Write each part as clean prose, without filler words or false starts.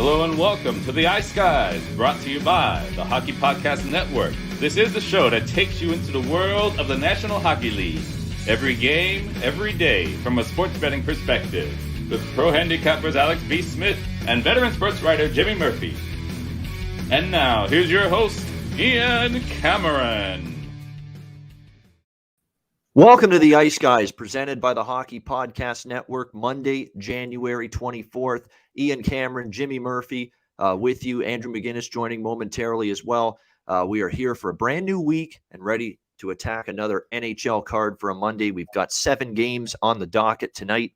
Hello and welcome to the Ice Guys, brought to you by the Hockey Podcast Network. This is the show that takes you into the world of the National Hockey League. Every game, every day, from a sports betting perspective. With pro handicappers Alex B. Smith and veteran sports writer Jimmy Murphy. And now, here's your host, Ian Cameron. Welcome to the Ice Guys, presented by the Hockey Podcast Network, Monday, January 24th. Ian Cameron, Jimmy Murphy with you. Andrew McInnis joining momentarily as well. We are here for a brand new week and ready to attack another NHL card for a Monday. We've got 7 games on the docket tonight.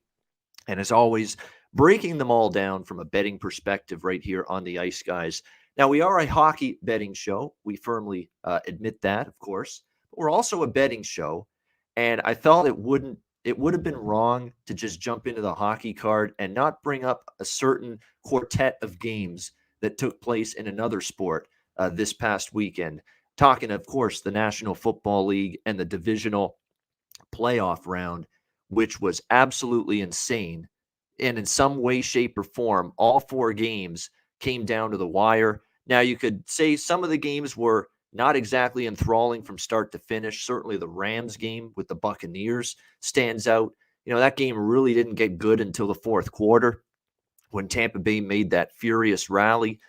And as always, breaking them all down from a betting perspective right here on the Ice Guys. Now, we are a hockey betting show. We firmly admit that, of course. But we're also a betting show. And I felt it would have been wrong to just jump into the hockey card and not bring up a certain quartet of games that took place in another sport this past weekend. Talking, of course, the National Football League and the divisional playoff round, which was absolutely insane. And in some way, shape, or form, all 4 games came down to the wire. Now, you could say some of the games were not exactly enthralling from start to finish. Certainly the Rams game with the Buccaneers stands out. You know, that game really didn't get good until the fourth quarter when Tampa Bay made that furious rally.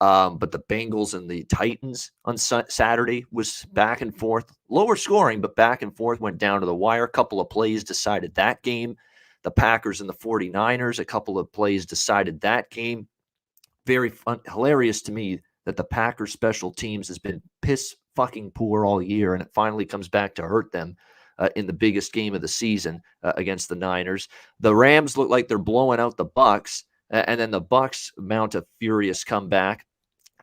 But the Bengals and the Titans on Saturday was back and forth. Lower scoring, but back and forth, went down to the wire. A couple of plays decided that game. The Packers and the 49ers, a couple of plays decided that game. Very fun, hilarious to me that the Packers special teams has been piss fucking poor all year, and it finally comes back to hurt them in the biggest game of the season against the Niners. The Rams look like they're blowing out the Bucks, and then the Bucks mount a furious comeback,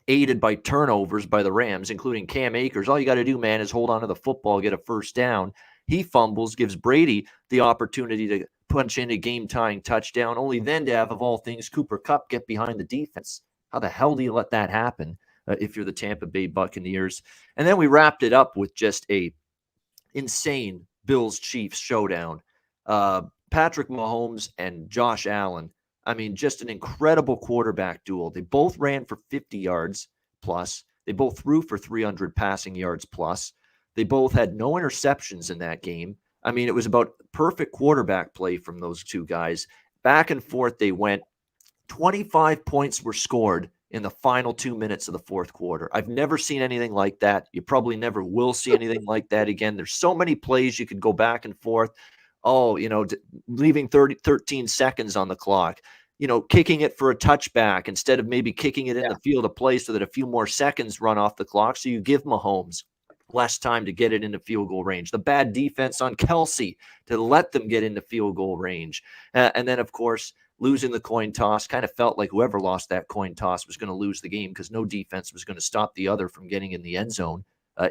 aided by turnovers by the Rams, including Cam Akers. All you got to do, man, is hold on to the football, get a first down. He fumbles, gives Brady the opportunity to punch in a game-tying touchdown, only then to have, of all things, Cooper Kupp get behind the defense. How the hell do you let that happen if you're the Tampa Bay Buccaneers? And then we wrapped it up with just a insane Bills-Chiefs showdown. Patrick Mahomes and Josh Allen. I mean, just an incredible quarterback duel. They both ran for 50 yards plus. They both threw for 300 passing yards plus. They both had no interceptions in that game. I mean, it was about perfect quarterback play from those two guys. Back and forth they went. 25 points were scored in the final 2 minutes of the fourth quarter. I've never seen anything like that. You probably never will see anything like that again. There's so many plays you could go back and forth. Oh, you know, leaving 13 seconds on the clock, you know, kicking it for a touchback instead of maybe kicking it in the field of play so that a few more seconds run off the clock. So you give Mahomes less time to get it into field goal range. The bad defense on Kelsey to let them get into field goal range. And then, of course, losing the coin toss. Kind of felt like whoever lost that coin toss was going to lose the game because no defense was going to stop the other from getting in the end zone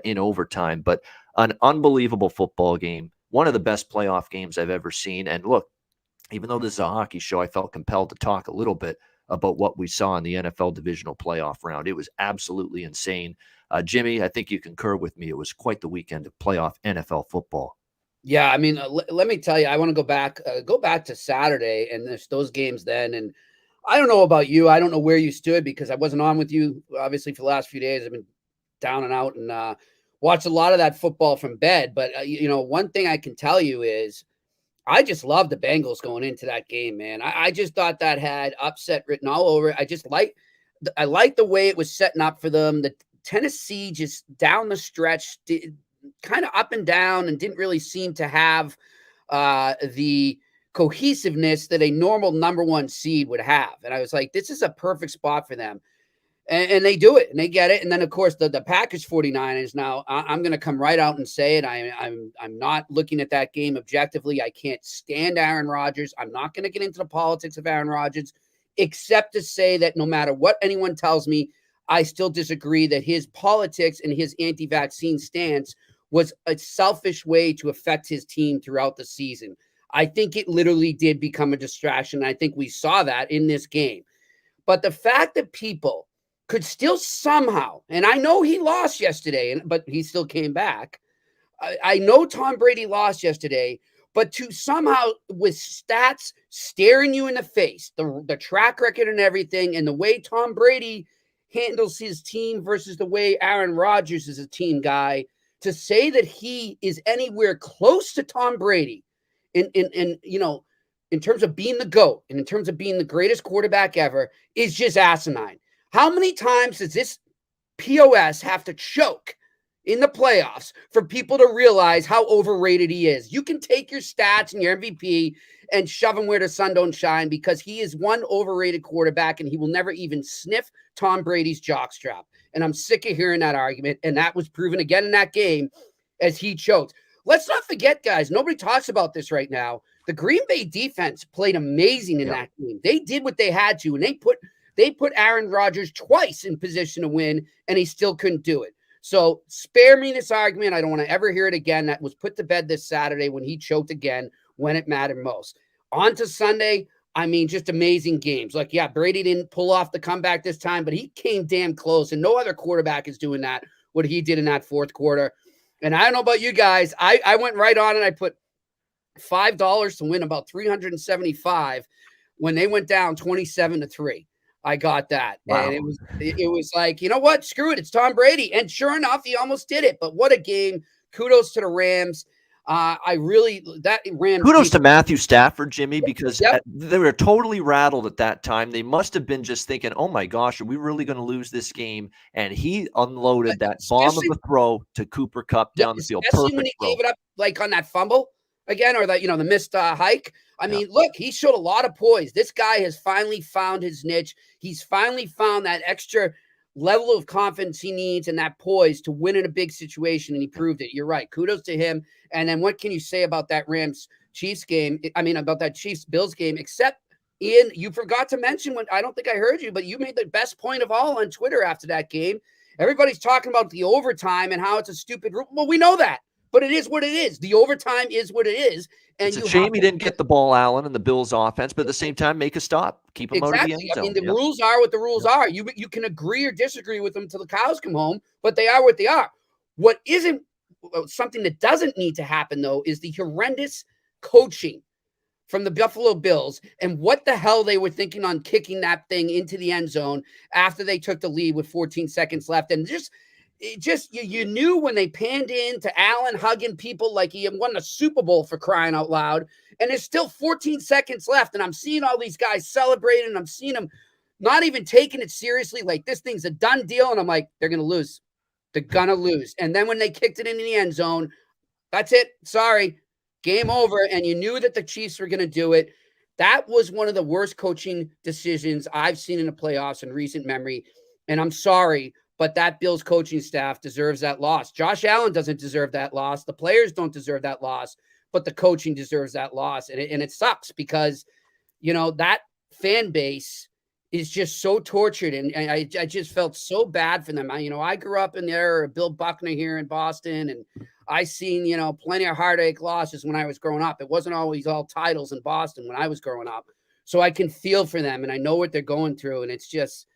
in overtime. But an unbelievable football game. One of the best playoff games I've ever seen. And look, even though this is a hockey show, I felt compelled to talk a little bit about what we saw in the NFL divisional playoff round. It was absolutely insane. Jimmy, I think you concur with me. It was quite the weekend of playoff NFL football. Yeah, I mean, let me tell you, I want to go back to Saturday and those games then. And I don't know about you. I don't know where you stood because I wasn't on with you, obviously, for the last few days. I've been down and out and watched a lot of that football from bed. But, you know, one thing I can tell you is I just love the Bengals going into that game, man. I just thought that had upset written all over it. I like the way it was setting up for them. The Tennessee just down the stretch kind of up and down and didn't really seem to have the cohesiveness that a normal number 1 seed would have. And I was like, this is a perfect spot for them. And they do it and they get it. And then, of course, the Packers 49ers. Now, I'm going to come right out and say it. I'm not looking at that game objectively. I can't stand Aaron Rodgers. I'm not going to get into the politics of Aaron Rodgers, except to say that no matter what anyone tells me, I still disagree that his politics and his anti-vaccine stance was a selfish way to affect his team throughout the season. I think it literally did become a distraction. I think we saw that in this game. But the fact that people could still somehow, and I know he lost yesterday, but he still came back. I know Tom Brady lost yesterday, But to somehow, with stats staring you in the face, the track record and everything, and the way Tom Brady handles his team versus the way Aaron Rodgers is a team guy, to say that he is anywhere close to Tom Brady in terms of being the GOAT and in terms of being the greatest quarterback ever is just asinine. How many times does this POS have to choke in the playoffs for people to realize how overrated he is? You can take your stats and your MVP and shove him where the sun don't shine, because he is one overrated quarterback and he will never even sniff Tom Brady's jockstrap. And I'm sick of hearing that argument. And that was proven again in that game as he choked. Let's not forget, guys, nobody talks about this right now. The Green Bay defense played amazing in that game. They did what they had to, and they put Aaron Rodgers twice in position to win, and he still couldn't do it. So spare me this argument. I don't want to ever hear it again. That was put to bed this Saturday when he choked again when it mattered most. On to Sunday, I mean, just amazing games. Like, yeah, Brady didn't pull off the comeback this time, but he came damn close, and no other quarterback is doing that, what he did in that fourth quarter. And I don't know about you guys. I went right on and I put $5 to win about $375 when they went down 27-3. I got that. Wow. And it was like, you know what? Screw it. It's Tom Brady. And sure enough, he almost did it. But what a game. Kudos to the Rams. Kudos to Matthew Stafford, Jimmy, because they were totally rattled at that time. They must have been just thinking, oh my gosh, are we really going to lose this game? And he unloaded that bomb of a throw to Cooper Kupp down the field. Especially when he gave it up, like on that fumble again, or that, the missed hike. I mean, look, he showed a lot of poise. This guy has finally found his niche. He's finally found that extra level of confidence he needs and that poise to win in a big situation, and he proved it. You're right. Kudos to him. And then what can you say about that Rams-Chiefs game? I mean, about that Chiefs-Bills game, except, Ian, you forgot to mention, I don't think I heard you, but you made the best point of all on Twitter after that game. Everybody's talking about the overtime and how it's a stupid rule. Well, we know that, but it is what it is. The overtime is what it is. And it's a shame he didn't get the ball, Allen, and the Bills' offense, but at the same time, make a stop. Keep him out of the end zone. I mean, the rules are what the rules are. You can agree or disagree with them till the cows come home, but they are what they are. What isn't something that doesn't need to happen, though, is the horrendous coaching from the Buffalo Bills and what the hell they were thinking on kicking that thing into the end zone after they took the lead with 14 seconds left. And you knew when they panned in to Allen hugging people like he had won the Super Bowl, for crying out loud. And there's still 14 seconds left. And I'm seeing all these guys celebrating. And I'm seeing them not even taking it seriously. Like, this thing's a done deal. And I'm like, they're going to lose. They're going to lose. And then when they kicked it into the end zone, that's it. Sorry. Game over. And you knew that the Chiefs were going to do it. That was one of the worst coaching decisions I've seen in the playoffs in recent memory. And I'm sorry, but that Bills coaching staff deserves that loss. Josh Allen doesn't deserve that loss. The players don't deserve that loss, but the coaching deserves that loss. And it sucks because, that fan base is just so tortured. And I just felt so bad for them. I grew up in the era of Bill Buckner here in Boston, and I seen, plenty of heartache losses when I was growing up. It wasn't always all titles in Boston when I was growing up. So I can feel for them, and I know what they're going through. And it's just,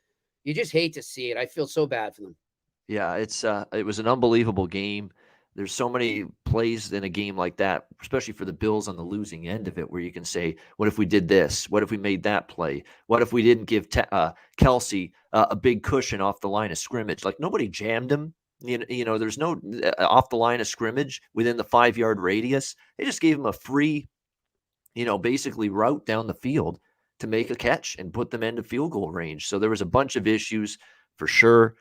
you just hate to see it. I feel so bad for them. Yeah, it was an unbelievable game. There's so many plays in a game like that, especially for the Bills on the losing end of it, where you can say, what if we did this? What if we made that play? What if we didn't give Kelsey a big cushion off the line of scrimmage? Like, nobody jammed him. There's no off the line of scrimmage within the 5-yard radius. They just gave him a free, basically route down the field to make a catch and put them into field goal range. So there was a bunch of issues for sure.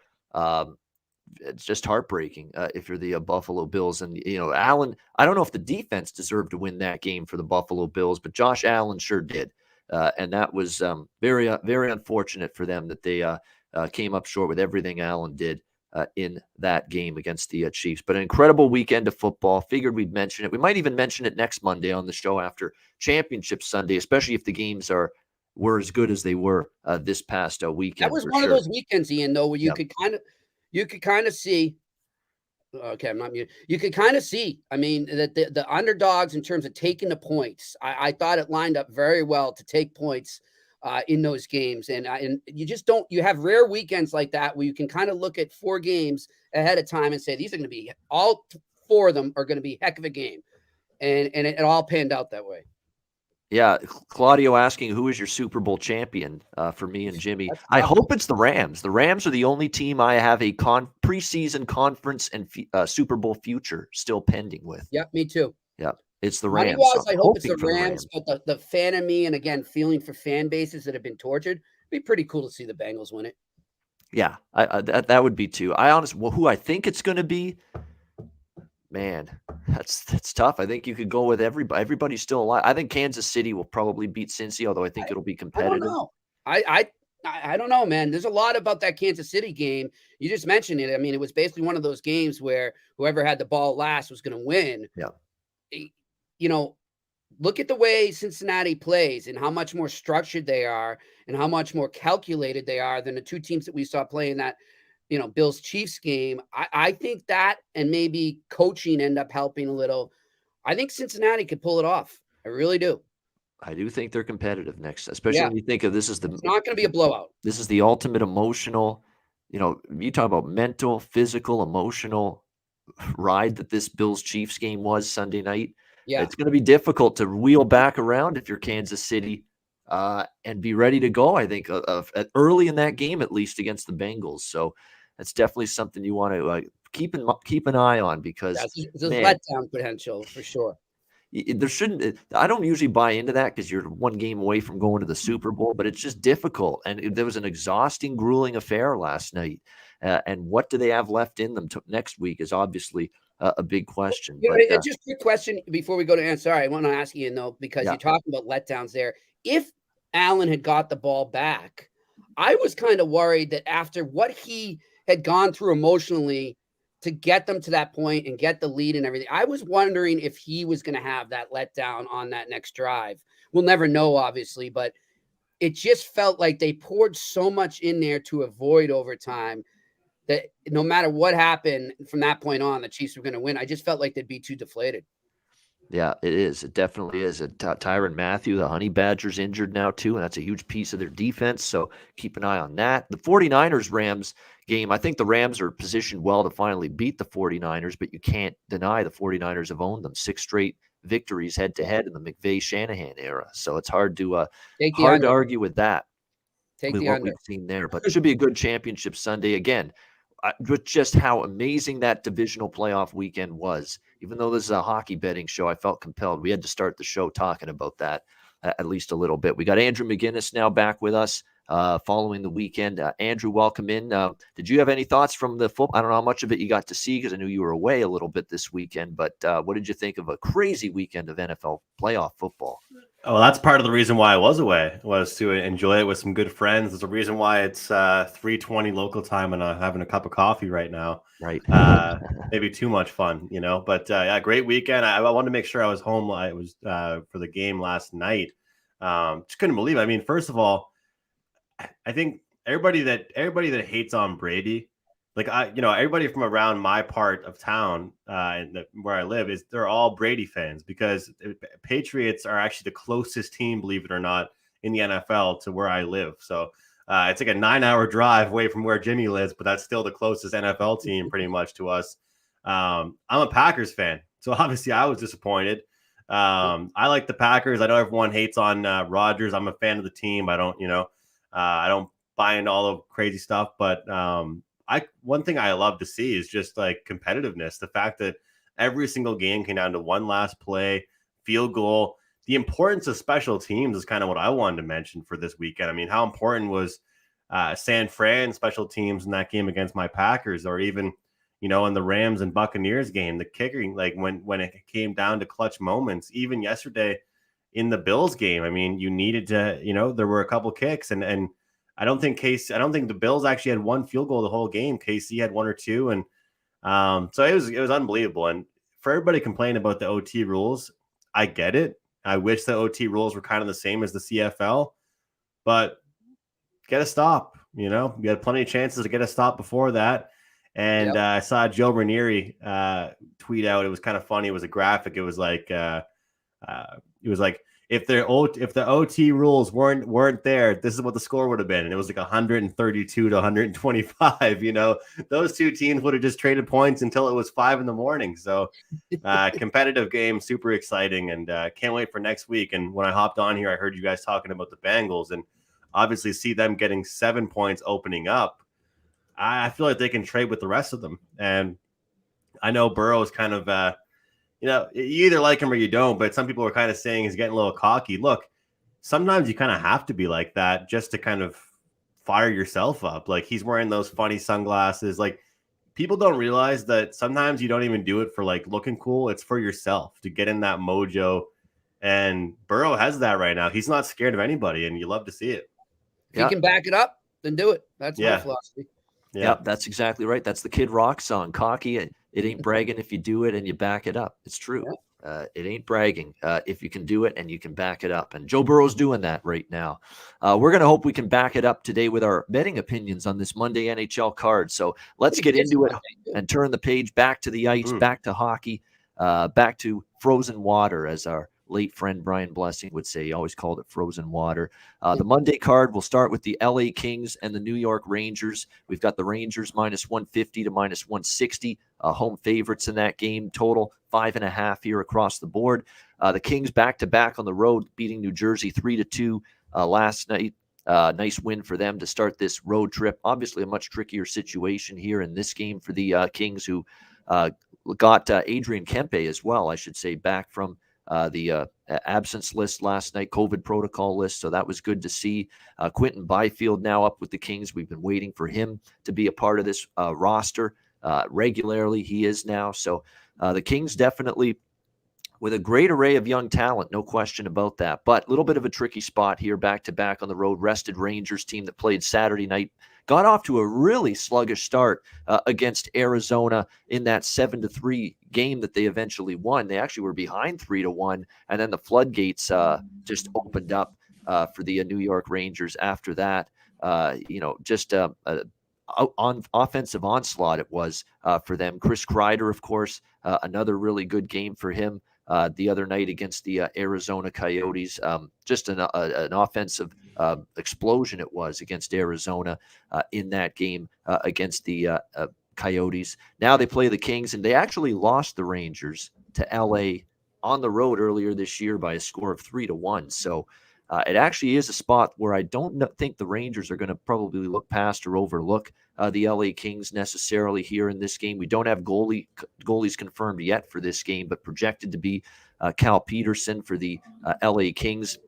It's just heartbreaking if you're the Buffalo Bills. And, Allen, I don't know if the defense deserved to win that game for the Buffalo Bills, but Josh Allen sure did. And that was very, very unfortunate for them that they came up short with everything Allen did in that game against the Chiefs. But an incredible weekend of football. Figured we'd mention it. We might even mention it next Monday on the show after Championship Sunday, especially if the games were as good as they were this past weekend. That was one of those weekends, Ian, though, where you could kind of see. Okay, I'm not muted. You could kind of see, that the underdogs in terms of taking the points. I thought it lined up very well to take points in those games, and you just don't. You have rare weekends like that where you can kind of look at 4 games ahead of time and say these are going to be all 4 of them are going to be heck of a game. And it all panned out that way. Yeah, Claudio asking who is your Super Bowl champion for me and Jimmy. I hope it's the Rams. The Rams are the only team I have a preseason conference and Super Bowl future still pending with. Yep, me too. Yeah, it's the Rams. Money-wise, so I hope it's the Rams, but the fan in me, and again, feeling for fan bases that have been tortured, it'd be pretty cool to see the Bengals win it. Yeah, that would be too. Who I think it's going to be. Man, that's tough. I think you could go with everybody. Everybody's still alive. I think Kansas City will probably beat Cincy, although I think it'll be competitive. I don't know. I don't know, man. There's a lot about that Kansas City game. You just mentioned it. I mean, it was basically one of those games where whoever had the ball last was going to win. Yeah. You know, look at the way Cincinnati plays and how much more structured they are and how much more calculated they are than the two teams that we saw playing that, Bills Chiefs game. I think that and maybe coaching end up helping a little. I think Cincinnati could pull it off. I really do. I do think they're competitive next, especially when you think of this is it's not going to be a blowout. This is the ultimate emotional, you talk about mental, physical, emotional ride that this Bills Chiefs game was Sunday night. Yeah. It's going to be difficult to wheel back around if you're Kansas City and be ready to go, I think, early in that game, at least against the Bengals. So that's definitely something you want to keep an eye on because there's letdown potential for sure. There shouldn't. I don't usually buy into that because you're one game away from going to the Super Bowl, but it's just difficult. And there was an exhausting, grueling affair last night. And what do they have left in them next week is obviously a big question. Just a quick question before we go to answer. Sorry, I want to ask you, though, because you're talking about letdowns there. If Allen had got the ball back, I was kind of worried that after what he had gone through emotionally to get them to that point and get the lead and everything, I was wondering if he was going to have that letdown on that next drive. We'll never know, obviously, but it just felt like they poured so much in there to avoid overtime that no matter what happened from that point on, the Chiefs were going to win. I just felt like they'd be too deflated. Yeah, it is. It definitely is. Tyrann Mathieu, the Honey Badger's injured now too, and that's a huge piece of their defense. So keep an eye on that. The 49ers-Rams game, I think the Rams are positioned well to finally beat the 49ers, but you can't deny the 49ers have owned them. 6 straight victories head-to-head in the McVay-Shanahan era. So it's hard to argue with that. With what we've seen there. But it should be a good championship Sunday. Again, with just how amazing that divisional playoff weekend was. Even though this is a hockey betting show, I felt compelled. We had to start the show talking about that at least a little bit. We got Andrew McInnis now back with us following the weekend. Andrew, welcome in. Did you have any thoughts from the football? I don't know how much of it you got to see because I knew you were away a little bit this weekend, but what did you think of a crazy weekend of NFL playoff football? Oh, that's part of the reason why I was away, was to enjoy it with some good friends. There's a reason why it's 3:20 local time and I'm having a cup of coffee right now. Right. Maybe too much fun, but yeah, great weekend. I wanted to make sure I was home. I was for the game last night. Just couldn't believe it. I mean, first of all, I think everybody that hates on Brady, everybody from around my part of town where I live they're all Brady fans because Patriots are actually the closest team, believe it or not, in the NFL to where I live. So it's like a 9-hour drive away from where Jimmy lives, but that's still the closest NFL team pretty much to us. I'm a Packers fan, so obviously I was disappointed. I like the Packers. I know everyone hates on Rodgers. I'm a fan of the team. I don't buy into all the crazy stuff, but one thing I love to see is just like competitiveness. The fact that every single game came down to one last play, field goal. The importance of special teams is kind of what I wanted to mention for this weekend. I mean, how important was San Fran special teams in that game against my Packers, or even, in the Rams and Buccaneers game, the kicking, like when it came down to clutch moments, even yesterday in the Bills game. I mean, you needed to, there were a couple kicks and I don't think the Bills actually had one field goal the whole game. KC had one or two. And so it was unbelievable. And for everybody complaining about the OT rules, I get it. I wish the OT rules were kind of the same as the CFL, but get a stop. You had plenty of chances to get a stop before that. And I saw Joe Ranieri tweet out. It was kind of funny. It was a graphic. It was like, if the OT rules weren't there, this is what the score would have been. And it was like 132 to 125. Those two teams would have just traded points until it was 5 a.m. So competitive game, super exciting, and can't wait for next week. And when I hopped on here, I heard you guys talking about the Bengals, and obviously see them getting 7 points opening up. I feel like they can trade with the rest of them. And I know Burrow is kind of you either like him or you don't, but some people are kind of saying he's getting a little cocky. Look, sometimes you kind of have to be like that just to kind of fire yourself up. Like, he's wearing those funny sunglasses. Like, people don't realize that sometimes you don't even do it for like looking cool. It's for yourself to get in that mojo. And Burrow has that right now. He's not scared of anybody, and you love to see it. If you can back it up, then do it. That's my philosophy. Yeah, that's exactly right. That's the Kid Rock song, cocky. It ain't bragging if you do it and you back it up. It's true. It ain't bragging if you can do it and you can back it up. And Joe Burrow's doing that right now. We're going to hope we can back it up today with our betting opinions on this Monday NHL card. So let's get into it and turn the page back to the ice, back to hockey, back to frozen water, as our late friend Brian Blessing would say. He always called it frozen water. The Monday card, we'll start with the LA Kings and the New York Rangers. We've got the Rangers -150 to -160, home favorites in that game. Total 5.5 here across the board. The Kings back-to-back on the road, beating New Jersey 3-2 last night. Nice win for them to start this road trip. Obviously a much trickier situation here in this game for the Kings, who got Adrian Kempe as well, I should say, back from the absence list last night, COVID protocol list. So that was good to see. Quentin Byfield now up with the Kings. We've been waiting for him to be a part of this roster regularly. He is now. So the Kings definitely with a great array of young talent, no question about that. But a little bit of a tricky spot here, back-to-back on the road. Rested Rangers team that played Saturday night got off to a really sluggish start against Arizona in that 7-3 game that they eventually won. They actually were behind 3-1, and then the floodgates just opened up for the New York Rangers after that. Just on offensive onslaught it was for them. Chris Kreider, of course, another really good game for him the other night against the Arizona Coyotes. Just an offensive explosion it was against Arizona in that game against the Coyotes. Now they play the Kings, and they actually lost the Rangers to LA on the road earlier this year by a score of 3-1. So it actually is a spot where I don't think the Rangers are going to probably look past or overlook the LA Kings necessarily here in this game. We don't have goalies confirmed yet for this game, but projected to be Cal Peterson for the LA Kings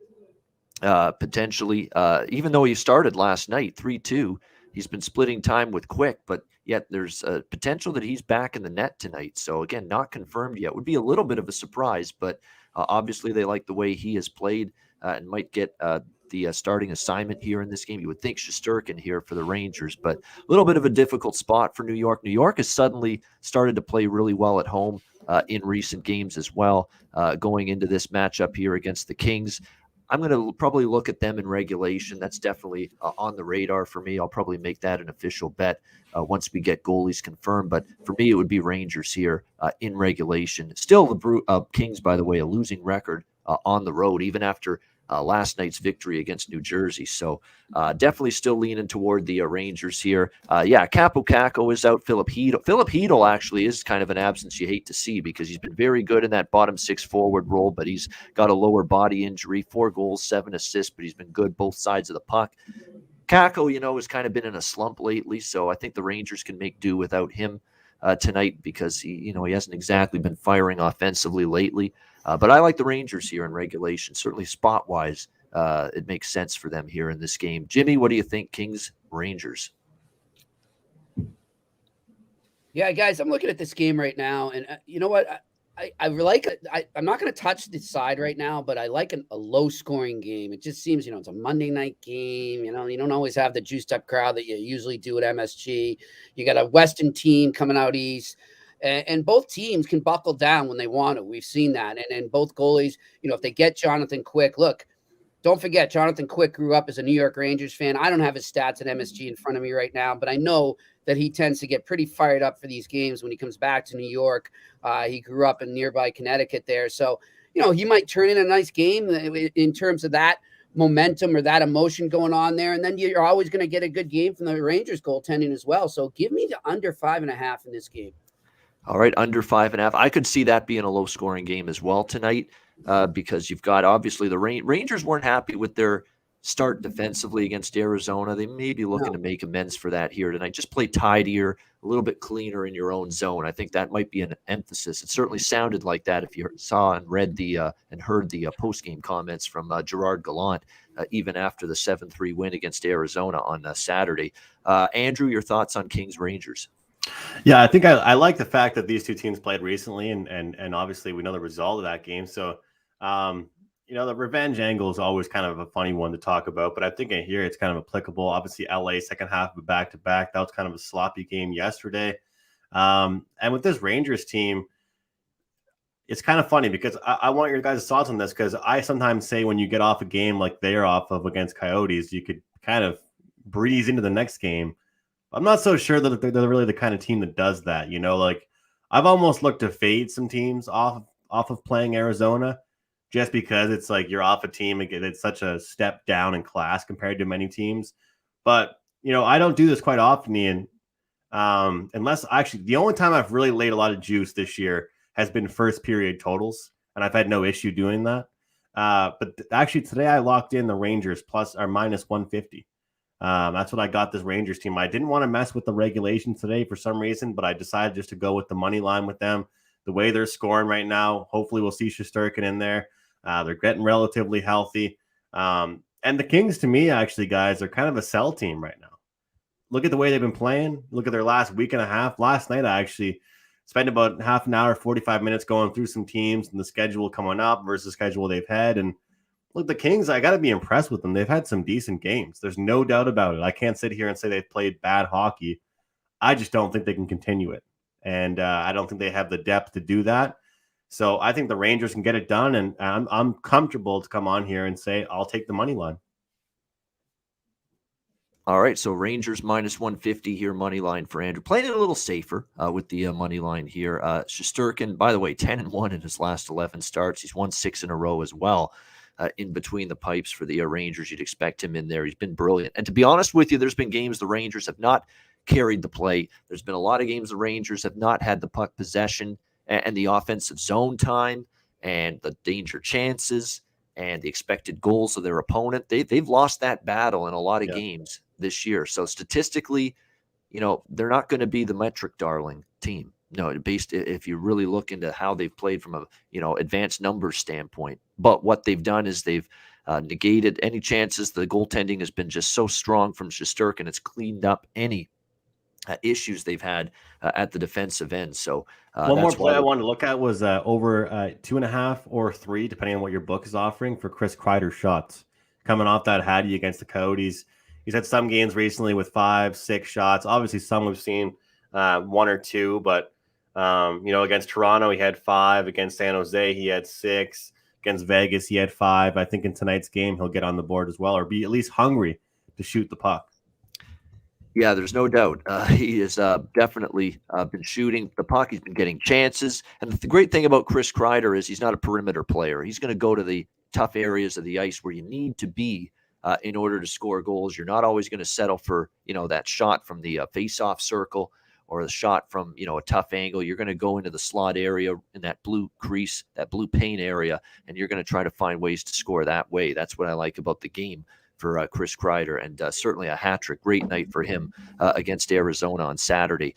potentially. Even though he started last night 3-2, he's been splitting time with Quick, but yet there's a potential that he's back in the net tonight. So again, not confirmed yet. Would be a little bit of a surprise, but obviously they like the way he has played and might get the starting assignment here in this game. You would think Shesterkin here for the Rangers, but a little bit of a difficult spot for New York. New York has suddenly started to play really well at home in recent games as well, going into this matchup here against the Kings. I'm going to probably look at them in regulation. That's definitely on the radar for me. I'll probably make that an official bet once we get goalies confirmed. But for me, it would be Rangers here in regulation. Still, the Kings, by the way, a losing record on the road, even after last night's victory against New Jersey. So definitely still leaning toward the Rangers here. Capo Caco is out. Philip Hedl actually is kind of an absence you hate to see because he's been very good in that bottom six forward role, but he's got a lower body injury, 4 goals, 7 assists, but he's been good both sides of the puck. Caco, has kind of been in a slump lately, so I think the Rangers can make do without him tonight because he hasn't exactly been firing offensively lately. But I like the Rangers here in regulation. Certainly spot-wise, it makes sense for them here in this game. Jimmy, what do you think, Kings, Rangers? Yeah, guys, I'm looking at this game right now, and you know what? I like it. I'm not going to touch the side right now, but I like a low-scoring game. It just seems, it's a Monday night game. You don't always have the juiced-up crowd that you usually do at MSG. You got a Western team coming out east. And both teams can buckle down when they want to. We've seen that. And both goalies, if they get Jonathan Quick, look, don't forget, Jonathan Quick grew up as a New York Rangers fan. I don't have his stats at MSG in front of me right now, but I know that he tends to get pretty fired up for these games when he comes back to New York. He grew up in nearby Connecticut there. So, he might turn in a nice game in terms of that momentum or that emotion going on there. And then you're always going to get a good game from the Rangers goaltending as well. So give me the under 5.5 in this game. All right, under 5.5. I could see that being a low-scoring game as well tonight because you've got, obviously, the Rangers weren't happy with their start defensively against Arizona. They may be looking to make amends for that here tonight. Just play tidier, a little bit cleaner in your own zone. I think that might be an emphasis. It certainly sounded like that if you saw and read and heard the post-game comments from Gerard Gallant, even after the 7-3 win against Arizona on Saturday. Andrew, your thoughts on Kings-Rangers? Yeah, I think I like the fact that these two teams played recently, and obviously we know the result of that game. So, the revenge angle is always kind of a funny one to talk about, but I think here it's kind of applicable. Obviously, LA second half of a back-to-back. That was kind of a sloppy game yesterday. And with this Rangers team, it's kind of funny because I want your guys' thoughts on this, because I sometimes say when you get off a game like they're off of against Coyotes, you could kind of breeze into the next game. I'm not so sure that they're really the kind of team that does that. Like I've almost looked to fade some teams off of playing Arizona just because it's like you're off a team. It's such a step down in class compared to many teams. But, I don't do this quite often, Ian. Unless actually the only time I've really laid a lot of juice this year has been first period totals. And I've had no issue doing that. But actually today I locked in the Rangers plus or minus 150. That's what I got this Rangers team. I didn't want to mess with the regulation today for some reason, but I decided just to go with the money line with them. The way they're scoring right now, hopefully we'll see Shesterkin in there. They're getting relatively healthy. And the Kings, to me, actually, guys, are kind of a sell team right now. Look at the way they've been playing. Look at their last week and a half. Last night, I actually spent about half an hour, 45 minutes going through some teams and the schedule coming up versus the schedule they've had. And look, the Kings, I got to be impressed with them. They've had some decent games. There's no doubt about it. I can't sit here and say they've played bad hockey. I just don't think they can continue it. And I don't think they have the depth to do that. So I think the Rangers can get it done. And I'm comfortable to come on here and say, I'll take the money line. All right, so Rangers minus 150 here, money line for Andrew. Playing it a little safer with the money line here. Shesterkin, by the way, 10-1 in his last 11 starts. He's won 6 in a row as well. In between the pipes for the Rangers. You'd expect him in there. He's been brilliant. And to be honest with you, there's been games the Rangers have not carried the play. There's been a lot of games the Rangers have not had the puck possession and the offensive zone time and the danger chances and the expected goals of their opponent. They've lost that battle in a lot of games this year. So statistically, they're not going to be the metric darling team. No, based if you really look into how they've played from a advanced numbers standpoint. But what they've done is they've negated any chances. The goaltending has been just so strong from Shesterkin. It's cleaned up any issues they've had at the defensive end. So one more play I wanted to look at was over 2.5 or 3, depending on what your book is offering, for Chris Kreider shots coming off that Hattie against the Coyotes. He's had some games recently with 5, 6 shots. Obviously, some we've seen 1 or 2, but against Toronto, he had 5. Against San Jose, he had 6. Against Vegas, he had 5. I think in tonight's game, he'll get on the board as well, or be at least hungry to shoot the puck. Yeah, there's no doubt. He has definitely been shooting the puck. He's been getting chances. And the great thing about Chris Kreider is he's not a perimeter player. He's going to go to the tough areas of the ice where you need to be in order to score goals. You're not always going to settle for, that shot from the face-off circle or the shot from, a tough angle. You're going to go into the slot area in that blue crease, that blue paint area, and you're going to try to find ways to score that way. That's what I like about the game for Chris Kreider, and certainly a hat trick. Great night for him against Arizona on Saturday.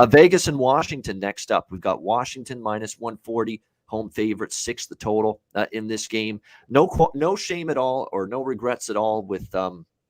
Vegas and Washington next up. We've got Washington minus 140, home favorites, 6 the total in this game. No shame at all or no regrets at all with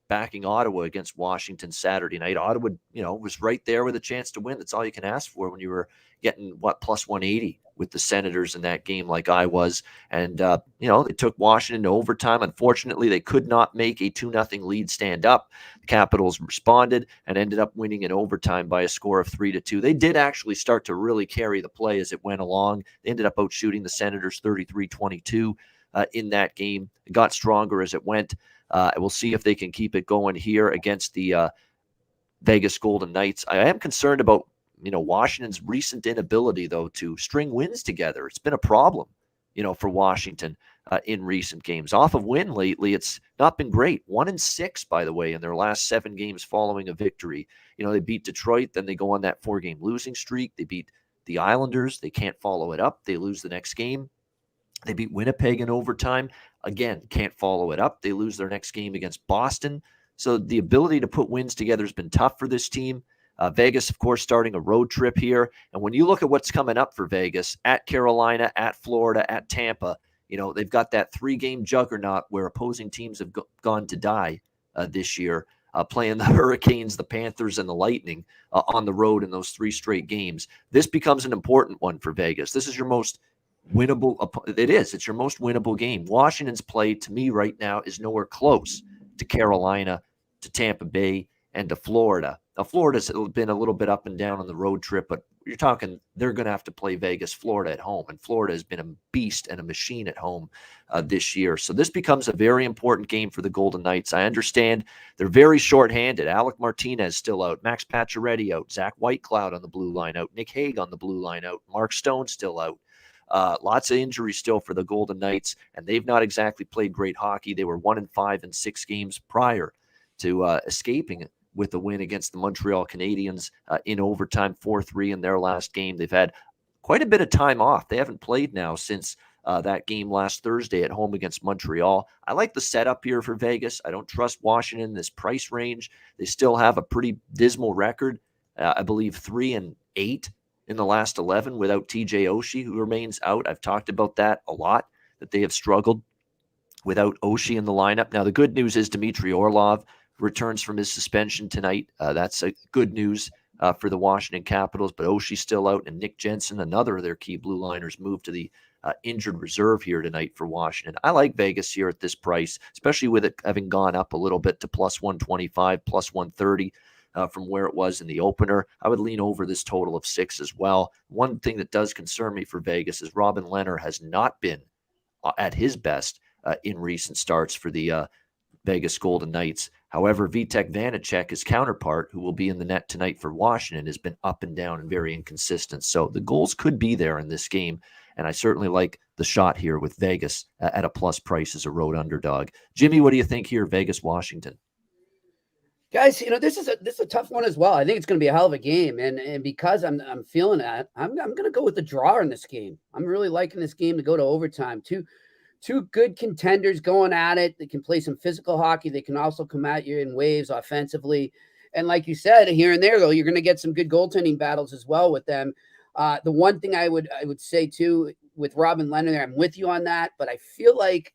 backing Ottawa against Washington Saturday night. Ottawa, was right there with a chance to win. That's all you can ask for when you were getting plus 180 with the Senators in that game, like I was. And, they took Washington to overtime. Unfortunately, they could not make a 2-0 lead stand up. The Capitals responded and ended up winning in overtime by a score of 3-2. They did actually start to really carry the play as it went along. They ended up outshooting the Senators 33-22 in that game. It got stronger as it went. We'll see if they can keep it going here against the Vegas Golden Knights. I am concerned about Washington's recent inability, though, to string wins together. It's been a problem for Washington in recent games. Off of win lately, it's not been great. 1-6, by the way, in their last 7 games following a victory. They beat Detroit, then they go on that 4-game losing streak. They beat the Islanders. They can't follow it up. They lose the next game. They beat Winnipeg in overtime. Again, can't follow it up. They lose their next game against Boston. So the ability to put wins together has been tough for this team. Vegas, of course, starting a road trip here. And when you look at what's coming up for Vegas, at Carolina, at Florida, at Tampa, they've got that 3-game juggernaut where opposing teams have gone to die this year, playing the Hurricanes, the Panthers, and the Lightning on the road in those 3 straight games. This becomes an important one for Vegas. This is your most winnable. It's your most winnable game. Washington's play, to me right now, is nowhere close to Carolina, to Tampa Bay, and to Florida. Now, Florida's been a little bit up and down on the road trip, but you're talking they're going to have to play Vegas, Florida at home, and Florida has been a beast and a machine at home this year. So this becomes a very important game for the Golden Knights. I understand they're very shorthanded. Alec Martinez still out, Max Pacioretty out, Zach Whitecloud on the blue line out, Nick Hague on the blue line out, Mark Stone still out. Lots of injuries still for the Golden Knights, and they've not exactly played great hockey. They were 1-5 in 6 games prior to escaping with a win against the Montreal Canadiens in overtime, 4-3 in their last game. They've had quite a bit of time off. They haven't played now since that game last Thursday at home against Montreal. I like the setup here for Vegas. I don't trust Washington in this price range. They still have a pretty dismal record. I believe 3-8 in the last 11 without TJ Oshie, who remains out. I've talked about that a lot, that they have struggled without Oshie in the lineup. Now, the good news is Dmitry Orlov returns from his suspension tonight. That's a good news for the Washington Capitals, but Oshie's still out, and Nick Jensen, another of their key blue liners, moved to the injured reserve here tonight for Washington. I like Vegas here at this price, especially with it having gone up a little bit to plus 125, plus 130 from where it was in the opener. I would lean over this total of 6 as well. One thing that does concern me for Vegas is Robin Lehner has not been at his best in recent starts for the Vegas Golden Knights. However, Vitek Vanacek, his counterpart, who will be in the net tonight for Washington, has been up and down and very inconsistent. So the goals could be there in this game, and I certainly like the shot here with Vegas at a plus price as a road underdog. Jimmy, what do you think here, Vegas, Washington? Guys, this is a tough one as well. I think it's going to be a hell of a game, and because I'm feeling that, I'm going to go with the draw in this game. I'm really liking this game to go to overtime. Two good contenders going at it. They can play some physical hockey. They can also come at you in waves offensively. And like you said, here and there, though, you're going to get some good goaltending battles as well with them. The one thing I would say, too, with Robin Lehner, I'm with you on that. But I feel like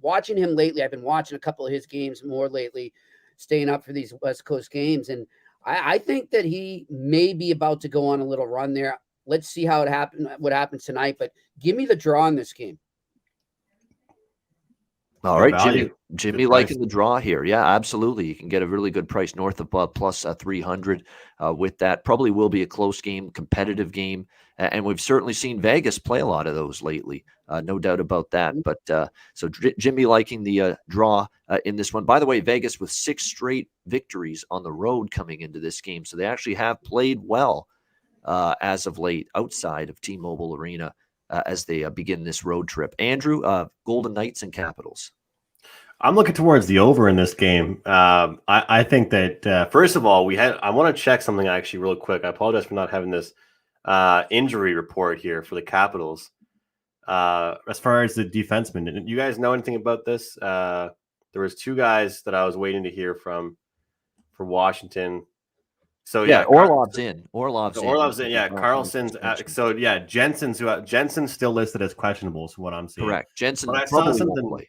watching him lately, I've been watching a couple of his games more lately, staying up for these West Coast games. And I think that he may be about to go on a little run there. Let's see what happens tonight. But give me the draw in this game. All right, Jimmy liking the draw here. Yeah, absolutely. You can get a really good price north of plus 300 with that. Probably will be a close game, competitive game. And we've certainly seen Vegas play a lot of those lately. No doubt about that. But so Jimmy liking the draw in this one. By the way, Vegas with 6 straight victories on the road coming into this game. So they actually have played well as of late outside of T-Mobile Arena as they begin this road trip. Andrew, Golden Knights and Capitals. I'm looking towards the over in this game. I think that, first of all, I want to check something actually real quick. I apologize for not having this injury report here for the Capitals. As far as the defensemen, did you guys know anything about this? There was 2 guys that I was waiting to hear from for Washington. So yeah, Orlov's in. Orlov's in. Yeah, Carlson's out. So yeah, Jensen's still listed as questionable, is what I'm seeing. Correct. Jensen. But I saw something.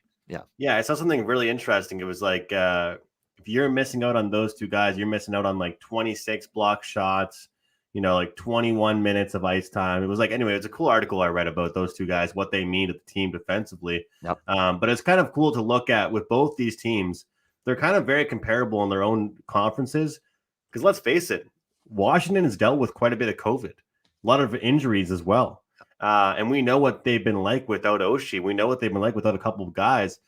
Yeah, I saw something really interesting. It was like if you're missing out on those 2 guys, you're missing out on like 26 block shots. Like 21 minutes of ice time. It was like, anyway, it's a cool article I read about those 2 guys, what they mean to the team defensively. Yep. But it's kind of cool to look at with both these teams. They're kind of very comparable in their own conferences. Because let's face it, Washington has dealt with quite a bit of COVID, a lot of injuries as well. And we know what they've been like without Oshie. We know what they've been like without a couple of guys.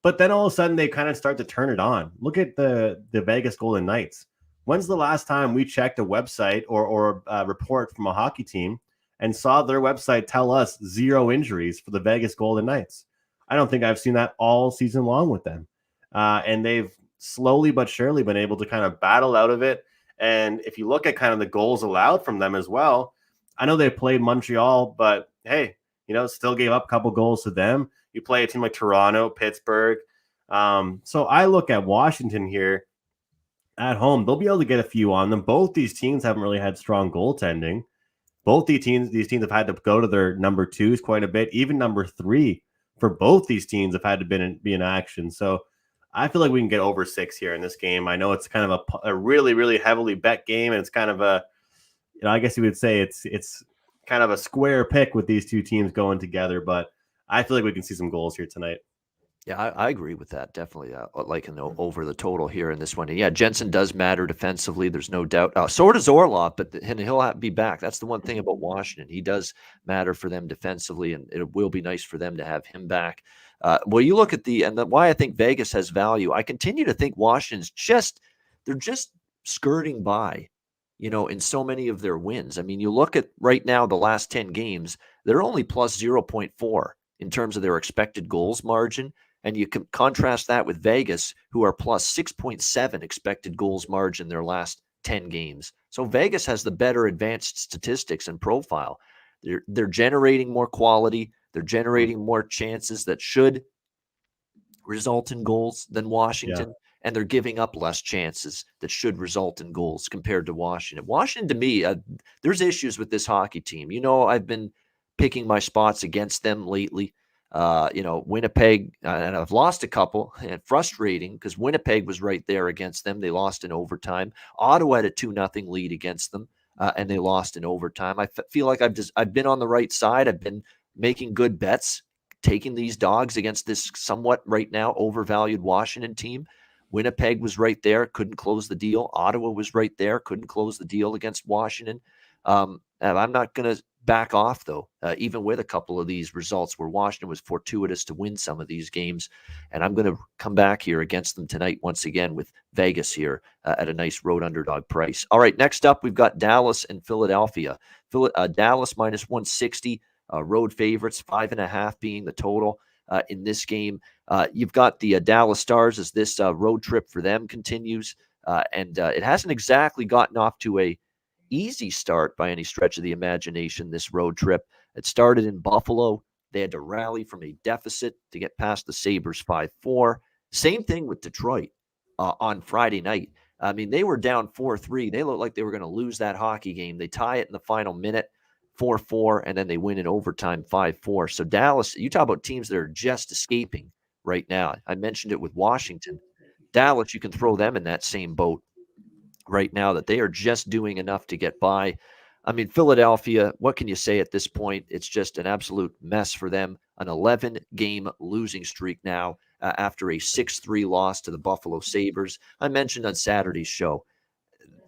But then all of a sudden, they kind of start to turn it on. Look at the Vegas Golden Knights. When's the last time we checked a website or a report from a hockey team and saw their website tell us 0 injuries for the Vegas Golden Knights. I don't think I've seen that all season long with them. And they've slowly but surely been able to kind of battle out of it. And if you look at kind of the goals allowed from them as well, I know they played Montreal, but hey, still gave up a couple goals to them. You play a team like Toronto, Pittsburgh. So I look at Washington here at home. They'll be able to get a few on them. Both these teams haven't really had strong goaltending. Both these teams have had to go to their number 2s quite a bit. Even number 3 for both these teams have had to be in action. So I feel like we can get over 6 here in this game. I know it's kind of a really, really heavily bet game, and it's kind of a, I guess you would say it's kind of a square pick with these two teams going together, but I feel like we can see some goals here tonight. Yeah, I agree with that. Definitely like over the total here in this one. And yeah, Jensen does matter defensively. There's no doubt. So does Orlov, but he'll be back. That's the one thing about Washington. He does matter for them defensively, and it will be nice for them to have him back. Well, you look at why I think Vegas has value. I continue to think Washington's they're just skirting by, in so many of their wins. I mean, you look at right now, the last 10 games, they're only plus 0.4 in terms of their expected goals margin. And you can contrast that with Vegas, who are plus 6.7 expected goals margin their last 10 games. So Vegas has the better advanced statistics and profile. They're generating more quality. They're generating more chances that should result in goals than Washington. Yeah. And they're giving up less chances that should result in goals compared to Washington. Washington, to me, there's issues with this hockey team. I've been picking my spots against them lately. Winnipeg, and I've lost a couple, and frustrating because Winnipeg was right there against them. They lost in overtime. Ottawa had a 2-0 lead against them, and they lost in overtime. I feel like I've been on the right side. I've been making good bets, taking these dogs against this somewhat right now overvalued Washington team. Winnipeg was right there, couldn't close the deal. Ottawa was right there, couldn't close the deal against Washington. And I'm not going to back off, though, even with a couple of these results where Washington was fortuitous to win some of these games. And I'm going to come back here against them tonight once again with Vegas here at a nice road underdog price. All right, next up, we've got Dallas and Philadelphia. Dallas minus 160, road favorites, 5.5 being the total in this game. You've got the Dallas Stars as this road trip for them continues. And it hasn't exactly gotten off to a easy start by any stretch of the imagination, this road trip. It started in Buffalo. They had to rally from a deficit to get past the Sabres 5-4. Same thing with Detroit on Friday night. I mean, they were down 4-3. They looked like they were going to lose that hockey game. They tie it in the final minute, 4-4, and then they win in overtime 5-4. So Dallas, you talk about teams that are just escaping right now. I mentioned it with Washington. Dallas, you can throw them in that same boat right now, that they are just doing enough to get by. I mean, Philadelphia, what can you say at this point? It's just an absolute mess for them. An 11-game losing streak now after a 6-3 loss to the Buffalo Sabres. I mentioned on Saturday's show,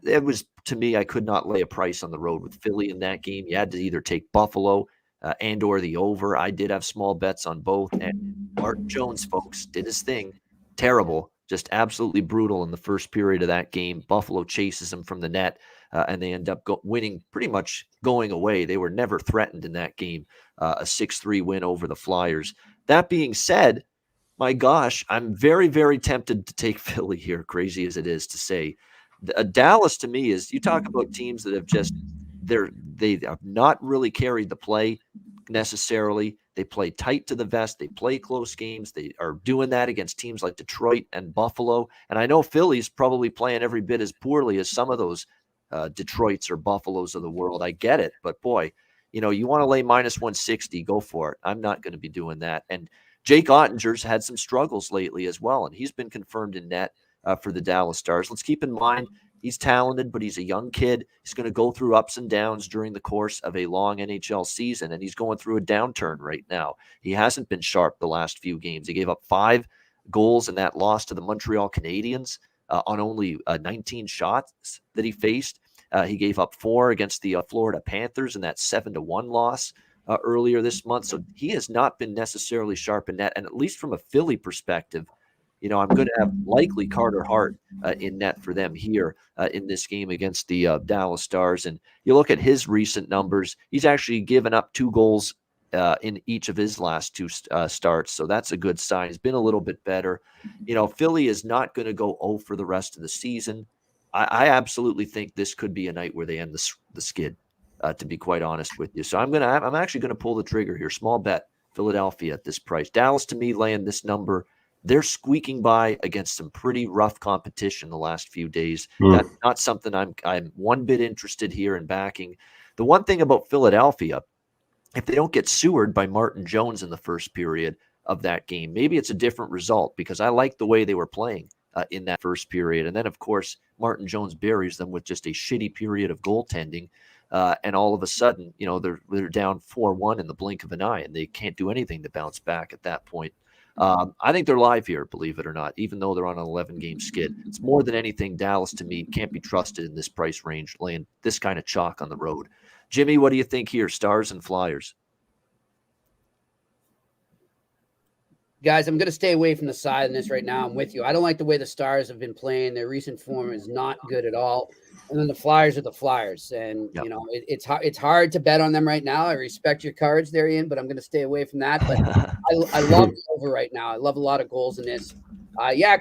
it was, to me, I could not lay a price on the road with Philly in that game. You had to either take Buffalo and or the over. I did have small bets on both. And Martin Jones, folks, did his thing. Terrible. Just absolutely brutal in the first period of that game. Buffalo chases them from the net, and they end up winning, pretty much going away. They were never threatened in that game, a 6-3 win over the Flyers. That being said, my gosh, I'm very, very tempted to take Philly here, crazy as it is to say. Dallas, to me, is, you talk about teams that have just, they have not really carried the play necessarily. They play tight to the vest. They play close games. They are doing that against teams like Detroit and Buffalo. And I know Philly's probably playing every bit as poorly as some of those Detroits or Buffaloes of the world. I get it. But boy, you want to lay minus 160, go for it. I'm not going to be doing that. And Jake Ottinger's had some struggles lately as well, and he's been confirmed in net for the Dallas Stars. Let's keep in mind, he's talented, but he's a young kid. He's going to go through ups and downs during the course of a long NHL season, and he's going through a downturn right now. He hasn't been sharp the last few games. He gave up 5 goals in that loss to the Montreal Canadiens on only 19 shots that he faced. He gave up 4 against the Florida Panthers in that 7-1 loss earlier this month. So he has not been necessarily sharp in net, and at least from a Philly perspective, I'm going to have likely Carter Hart in net for them here in this game against the Dallas Stars. And you look at his recent numbers, he's actually given up 2 goals in each of his last 2 starts. So that's a good sign. He's been a little bit better. Philly is not going to go 0 for the rest of the season. I absolutely think this could be a night where they end the skid, to be quite honest with you. So I'm actually going to pull the trigger here. Small bet, Philadelphia at this price. Dallas, to me, laying this number. They're squeaking by against some pretty rough competition the last few days. That's not something I'm one bit interested here in backing. The one thing about Philadelphia, if they don't get sewered by Martin Jones in the first period of that game, maybe it's a different result, because I like the way they were playing in that first period. And then, of course, Martin Jones buries them with just a shitty period of goaltending. And all of a sudden, they're down 4-1 in the blink of an eye, and they can't do anything to bounce back at that point. I think they're live here, believe it or not, even though they're on an 11-game skid. It's more than anything, Dallas, to me, can't be trusted in this price range, laying this kind of chalk on the road. Jimmy, what do you think here, Stars and Flyers? Guys, I'm going to stay away from the side in this right now. I'm with you. I don't like the way the Stars have been playing. Their recent form is not good at all. And then the Flyers are the Flyers. And, it's hard to bet on them right now. I respect your courage there, Ian, but I'm going to stay away from that. But I love the over right now. I love a lot of goals in this.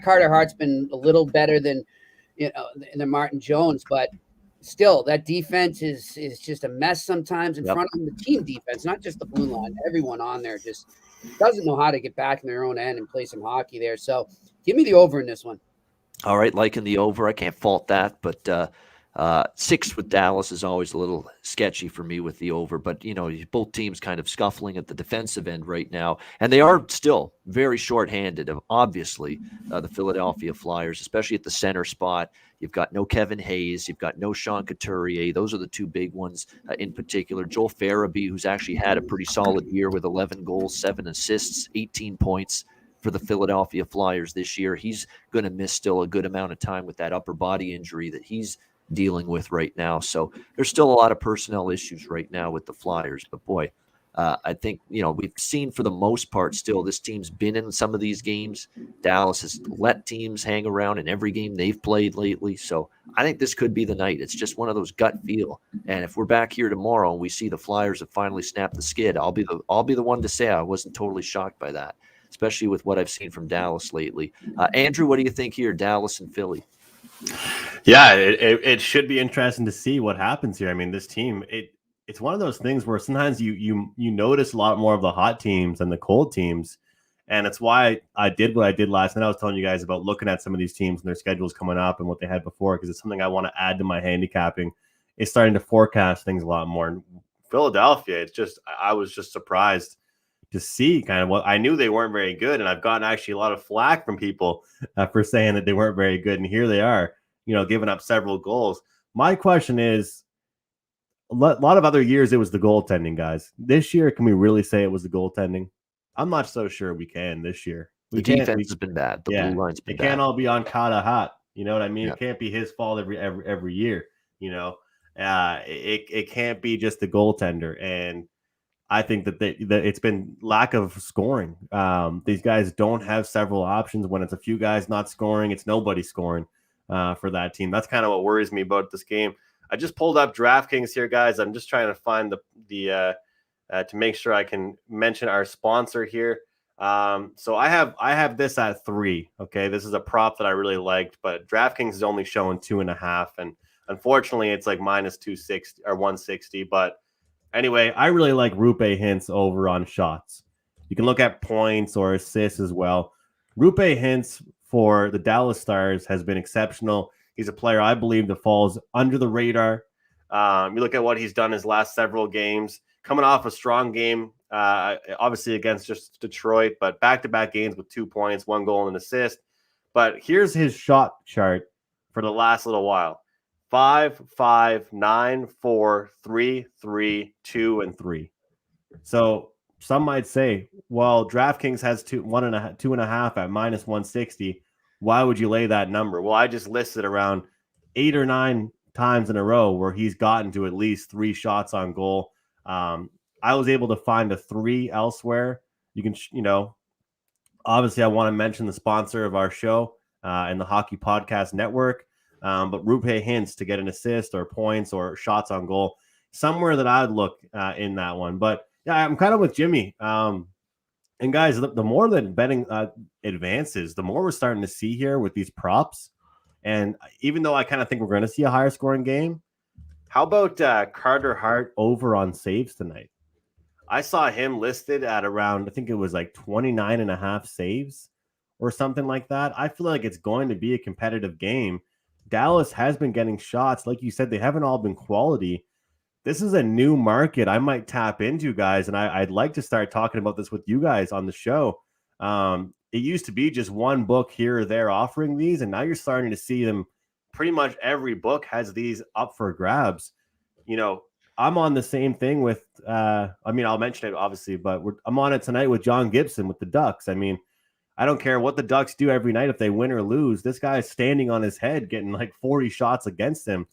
Carter Hart's been a little better than Martin Jones, but still, that defense is just a mess sometimes in front of them. The team defense, not just the blue line. Everyone on there just doesn't know how to get back in their own end and play some hockey there. So give me the over in this one. All right, liking the over. I can't fault that, but 6 with Dallas is always a little sketchy for me with the over. But, both teams kind of scuffling at the defensive end right now. And they are still very shorthanded, obviously, the Philadelphia Flyers, especially at the center spot. You've got no Kevin Hayes. You've got no Sean Couturier. Those are the 2 big ones in particular. Joel Farabee, who's actually had a pretty solid year with 11 goals, 7 assists, 18 points for the Philadelphia Flyers this year. He's going to miss still a good amount of time with that upper body injury that he's dealing with right now. So there's still a lot of personnel issues right now with the Flyers. But boy, I think, we've seen for the most part still this team's been in some of these games. Dallas has let teams hang around in every game they've played lately. So I think this could be the night. It's just one of those gut feel. And if we're back here tomorrow and we see the Flyers have finally snapped the skid, I'll be the one to say I wasn't totally shocked by that, especially with what I've seen from Dallas lately. Andrew, what do you think here, Dallas and Philly? Yeah, it should be interesting to see what happens here. I mean, this team, it's one of those things where sometimes you notice a lot more of the hot teams than the cold teams. And it's why I did what I did last night. I was telling you guys about looking at some of these teams and their schedules coming up and what they had before, because it's something I want to add to my handicapping. It's starting to forecast things a lot more. And Philadelphia, I was just surprised to see kind of what I knew they weren't very good. And I've gotten actually a lot of flack from people for saying that they weren't very good. And here they are, giving up several goals. My question is, a lot of other years it was the goaltending, guys. This year, can we really say it was the goaltending? I'm not so sure we can this year. The defense has been bad. The blue line's been bad. It can't all be on Kata Hot. You know what I mean? Yeah. It can't be his fault every year. It can't be just the goaltender. And I think that it's been lack of scoring. These guys don't have several options. When it's a few guys not scoring, it's nobody scoring for that team. That's kind of what worries me about this game. I just pulled up DraftKings here, guys. I'm just trying to find the to make sure I can mention our sponsor here. So I have this at 3. Okay, this is a prop that I really liked, but DraftKings is only showing 2.5, and unfortunately, it's like minus 260 or 160. But anyway, I really like Rupe Hintz over on shots. You can look at points or assists as well. Rupe Hintz for the Dallas Stars has been exceptional. He's a player I believe that falls under the radar. You look at what he's done his last several games, coming off a strong game, obviously against just Detroit, but back-to-back games with 2 points, 1 goal and an assist. But here's his shot chart for the last little while. 5, 5, 9, 4, 3, 3, 2, and 3. So some might say, well, DraftKings has 2.5 at minus 160. Why would you lay that number? Well, I just listed around 8 or 9 times in a row where he's gotten to at least 3 shots on goal. I was able to find a 3 elsewhere. You can, Obviously, I want to mention the sponsor of our show and the Hockey Podcast Network. But Rupe Hintz to get an assist or points or shots on goal, somewhere that I'd look in that one. But yeah, I'm kind of with Jimmy. And guys, the more that betting advances, the more we're starting to see here with these props. And even though I kind of think we're going to see a higher scoring game, how about Carter Hart over on saves tonight? I saw him listed at around, I think it was like 29.5 saves or something like that. I feel like it's going to be a competitive game. Dallas has been getting shots. Like you said, they haven't all been quality. This is a new market I might tap into, guys, and I'd like to start talking about this with you guys on the show. It used to be just one book here or there offering these, and now you're starting to see them. Pretty much every book has these up for grabs. You know, I'm on the same thing with, I mean, I'll mention it obviously, but I'm on it tonight with John Gibson with the Ducks. I mean, I don't care what the Ducks do every night if they win or lose. This guy is standing on his head, getting like 40 shots against him.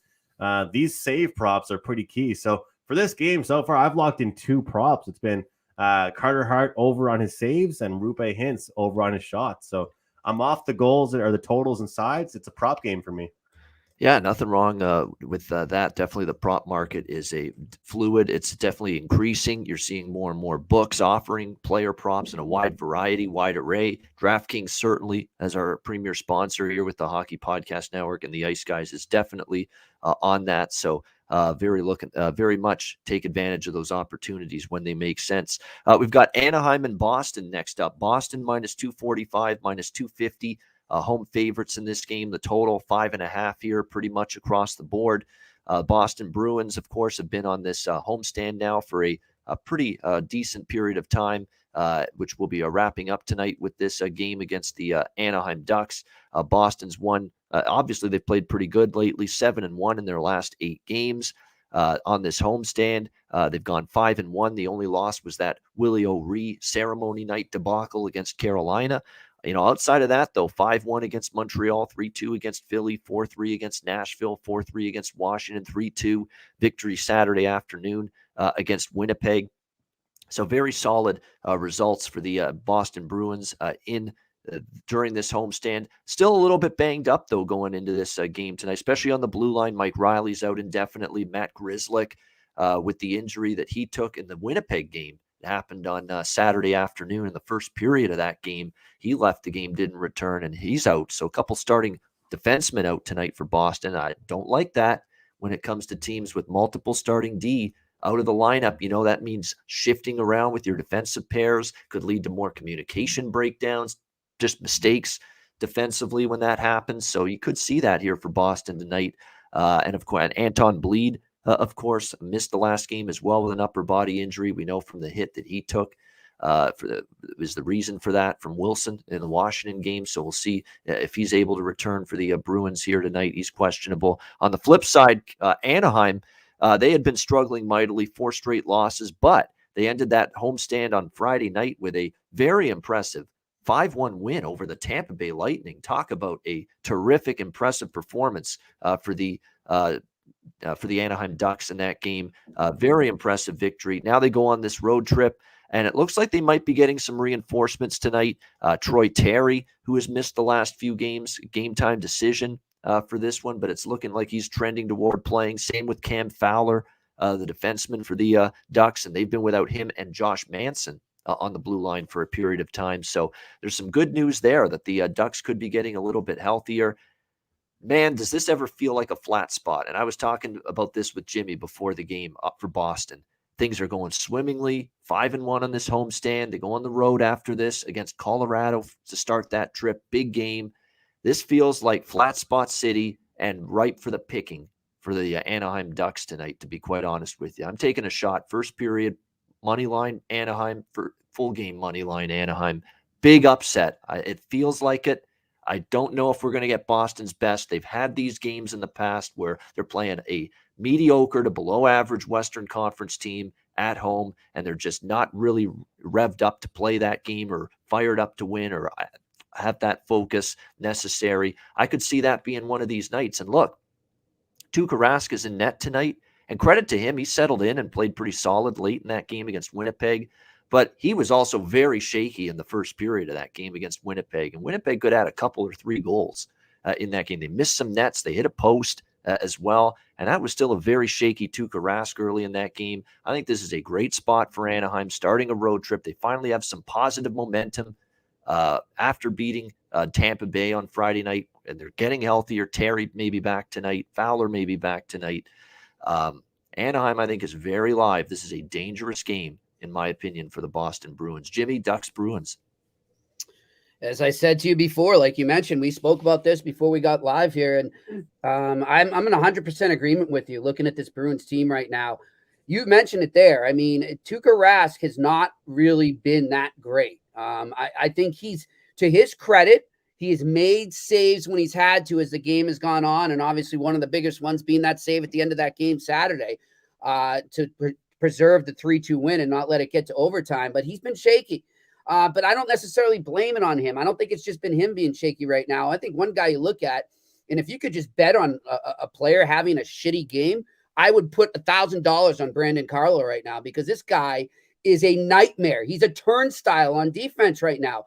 These save props are pretty key. So for this game so far, I've locked in 2 props. It's been Carter Hart over on his saves and Rupe Hintz over on his shots. So I'm off the goals or the totals and sides. It's a prop game for me. Yeah, nothing wrong with that. Definitely the prop market is a fluid. It's definitely increasing. You're seeing more and more books offering player props in a wide variety, wide array. DraftKings certainly, as our premier sponsor here with the Hockey Podcast Network and the Ice Guys, is definitely on that. So very much take advantage of those opportunities when they make sense. We've got Anaheim and Boston next up. Boston minus 245, minus 250. Home favorites in this game, the total 5.5 here, pretty much across the board. Boston Bruins, of course, have been on this homestand now for a pretty decent period of time, which will be wrapping up tonight with this game against the Anaheim Ducks. Boston's won. Obviously, they've played pretty good lately, 7-1 in their last 8 games. On this homestand, they've gone 5-1. The only loss was that Willie O'Ree ceremony night debacle against Carolina. You know, outside of that, though, 5-1 against Montreal, 3-2 against Philly, 4-3 against Nashville, 4-3 against Washington, 3-2 victory Saturday afternoon against Winnipeg. So very solid results for the Boston Bruins during this homestand. Still a little bit banged up, though, going into this game tonight, especially on the blue line. Mike Riley's out indefinitely. Matt Grzelcyk with the injury that he took in the Winnipeg game. It happened on Saturday afternoon in the first period of that game. He left the game, didn't return, and he's out. So a couple starting defensemen out tonight for Boston. I don't like that when it comes to teams with multiple starting D out of the lineup. You know, that means shifting around with your defensive pairs, could lead to more communication breakdowns, just mistakes defensively when that happens. So you could see that here for Boston tonight. And of course, Anton Bleed, of course, missed the last game as well with an upper body injury. We know from the hit that he took was the reason for that from Wilson in the Washington game. So we'll see if he's able to return for the Bruins here tonight. He's questionable. On the flip side, Anaheim, they had been struggling mightily, 4 straight losses, but they ended that homestand on Friday night with a very impressive 5-1 win over the Tampa Bay Lightning. Talk about a terrific, impressive performance for the Anaheim Ducks in that game. Very impressive victory. Now they go on this road trip, and it looks like they might be getting some reinforcements tonight. Troy Terry, who has missed the last few games, game time decision for this one, but it's looking like he's trending toward playing. Same with Cam Fowler, the defenseman for the Ducks, and they've been without him and Josh Manson on the blue line for a period of time. So there's some good news there that the Ducks could be getting a little bit healthier. Man, does this ever feel like a flat spot? And I was talking about this with Jimmy before the game up for Boston. Things are going swimmingly, 5-1 on this homestand. They go on the road after this against Colorado to start that trip. Big game. This feels like flat spot city and ripe for the picking for the Anaheim Ducks tonight, to be quite honest with you. I'm taking a shot. First period, money line, Anaheim, for full game money line, Anaheim. Big upset. It feels like it. I don't know if we're going to get Boston's best. They've had these games in the past where they're playing a mediocre to below average Western Conference team at home, and they're just not really revved up to play that game or fired up to win or have that focus necessary. I could see that being one of these nights. And look, Tuukka Raska's in net tonight, and credit to him. He settled in and played pretty solid late in that game against Winnipeg. But he was also very shaky in the first period of that game against Winnipeg. And Winnipeg could add a couple or 3 goals in that game. They missed some nets. They hit a post as well. And that was still a very shaky Tuukka Rask early in that game. I think this is a great spot for Anaheim, starting a road trip. They finally have some positive momentum after beating Tampa Bay on Friday night. And they're getting healthier. Terry may be back tonight. Fowler may be back tonight. Anaheim, I think, is very live. This is a dangerous game, in my opinion, for the Boston Bruins. Jimmy, Ducks, Bruins. As I said to you before, like you mentioned, we spoke about this before we got live here, and I'm in 100% agreement with you looking at this Bruins team right now. You mentioned it there. I mean, Tuukka Rask has not really been that great. I think he's, to his credit, he has made saves when he's had to as the game has gone on, and obviously one of the biggest ones being that save at the end of that game Saturday to preserve the 3-2 win and not let it get to overtime. But he's been shaky. But I don't necessarily blame it on him. I don't think it's just been him being shaky right now. I think one guy you look at, and if you could just bet on a player having a shitty game, I would put $1,000 on Brandon Carlo right now, because this guy is a nightmare. He's a turnstile on defense right now.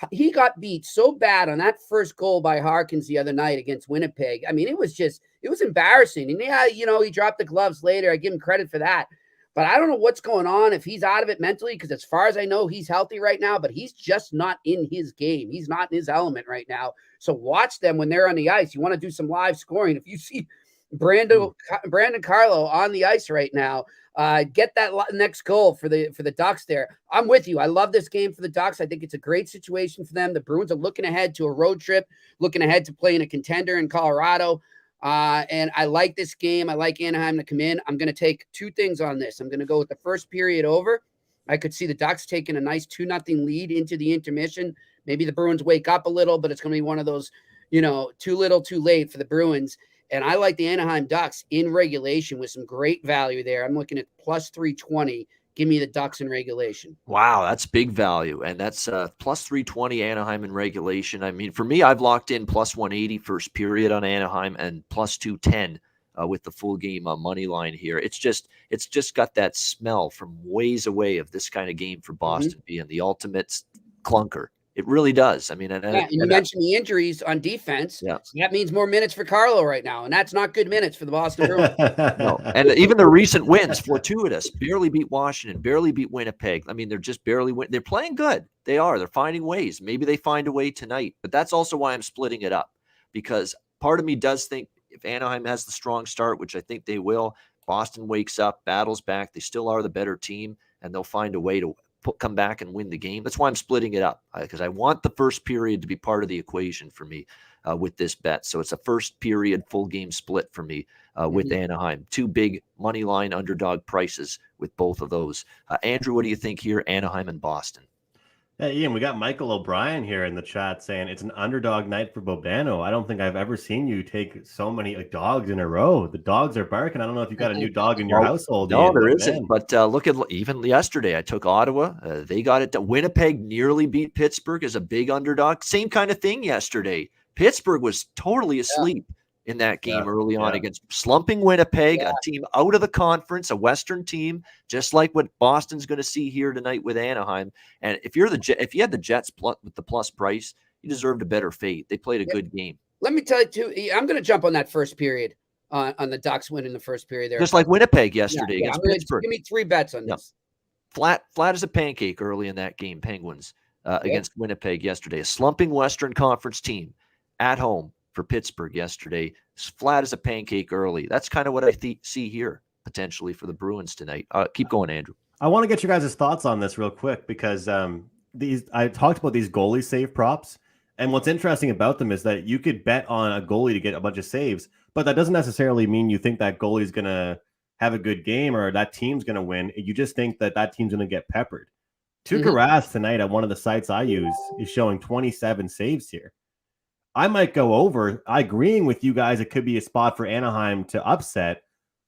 He got beat so bad on that first goal by Harkins the other night against Winnipeg. I mean, it was embarrassing. And yeah, he dropped the gloves later. I give him credit for that. But I don't know what's going on, if he's out of it mentally, because as far as I know, he's healthy right now, but he's just not in his game. He's not in his element right now. So watch them when they're on the ice. You want to do some live scoring. If you see Brandon Carlo on the ice right now, get that next goal for the Ducks there. I'm with you. I love this game for the Ducks. I think it's a great situation for them. The Bruins are looking ahead to a road trip, looking ahead to playing a contender in Colorado. And I like this game. I like Anaheim to come in. I'm going to take 2 things on this. I'm going to go with the first period over. I could see the Ducks taking a nice 2-0 lead into the intermission. Maybe the Bruins wake up a little, but it's going to be one of those, too little, too late for the Bruins. And I like the Anaheim Ducks in regulation with some great value there. I'm looking at plus 320. Give me the Ducks in regulation. Wow, that's big value. And that's plus 320 Anaheim in regulation. I mean, for me, I've locked in plus 180 first period on Anaheim and plus 210 with the full game money line here. It's just got that smell from ways away of this kind of game for Boston being the ultimate clunker. It really does. I mean, you mentioned the injuries on defense. Yeah. So that means more minutes for Carlo right now, and that's not good minutes for the Boston Bruins. No, and even the recent wins, fortuitous. Barely beat Washington, barely beat Winnipeg. I mean, they're just barely win. They're playing good. They are. They're finding ways. Maybe they find a way tonight. But that's also why I'm splitting it up, because part of me does think if Anaheim has the strong start, which I think they will, Boston wakes up, battles back. They still are the better team, and they'll find a way to come back and win the game. That's why I'm splitting it up, because I want the first period to be part of the equation for me with this bet. So it's a first period full game split for me with Anaheim. 2 big money line underdog prices with both of those. Andrew, what do you think here? Anaheim and Boston. Hey, Ian, we got Michael O'Brien here in the chat saying it's an underdog night for Bobano. I don't think I've ever seen you take so many dogs in a row. The dogs are barking. I don't know if you've got a new dog in your household. No, Ian, there isn't. But look at even yesterday, I took Ottawa. They got it. Winnipeg nearly beat Pittsburgh as a big underdog. Same kind of thing yesterday. Pittsburgh was totally asleep in that game early on against slumping Winnipeg, a team out of the conference, a Western team, just like what Boston's going to see here tonight with Anaheim. And if you had the Jets with the plus price, you deserved a better fate. They played a good game. Let me tell you too, I'm going to jump on that first period on the Ducks winning the first period there. Just like Winnipeg yesterday against Pittsburgh. Give me 3 bets on this. Flat as a pancake early in that game, Penguins against Winnipeg yesterday. A slumping Western Conference team at home for Pittsburgh yesterday, flat as a pancake early. That's kind of what I see here potentially for the Bruins tonight. Keep going, Andrew. I want to get your guys' thoughts on this real quick, because I talked about these goalie save props, and what's interesting about them is that you could bet on a goalie to get a bunch of saves, but that doesn't necessarily mean you think that goalie is going to have a good game or that team's going to win. You just think that team's going to get peppered. Tuukka Rask tonight at one of the sites I use is showing 27 saves here. I might go over. I agreeing with you guys. It could be a spot for Anaheim to upset,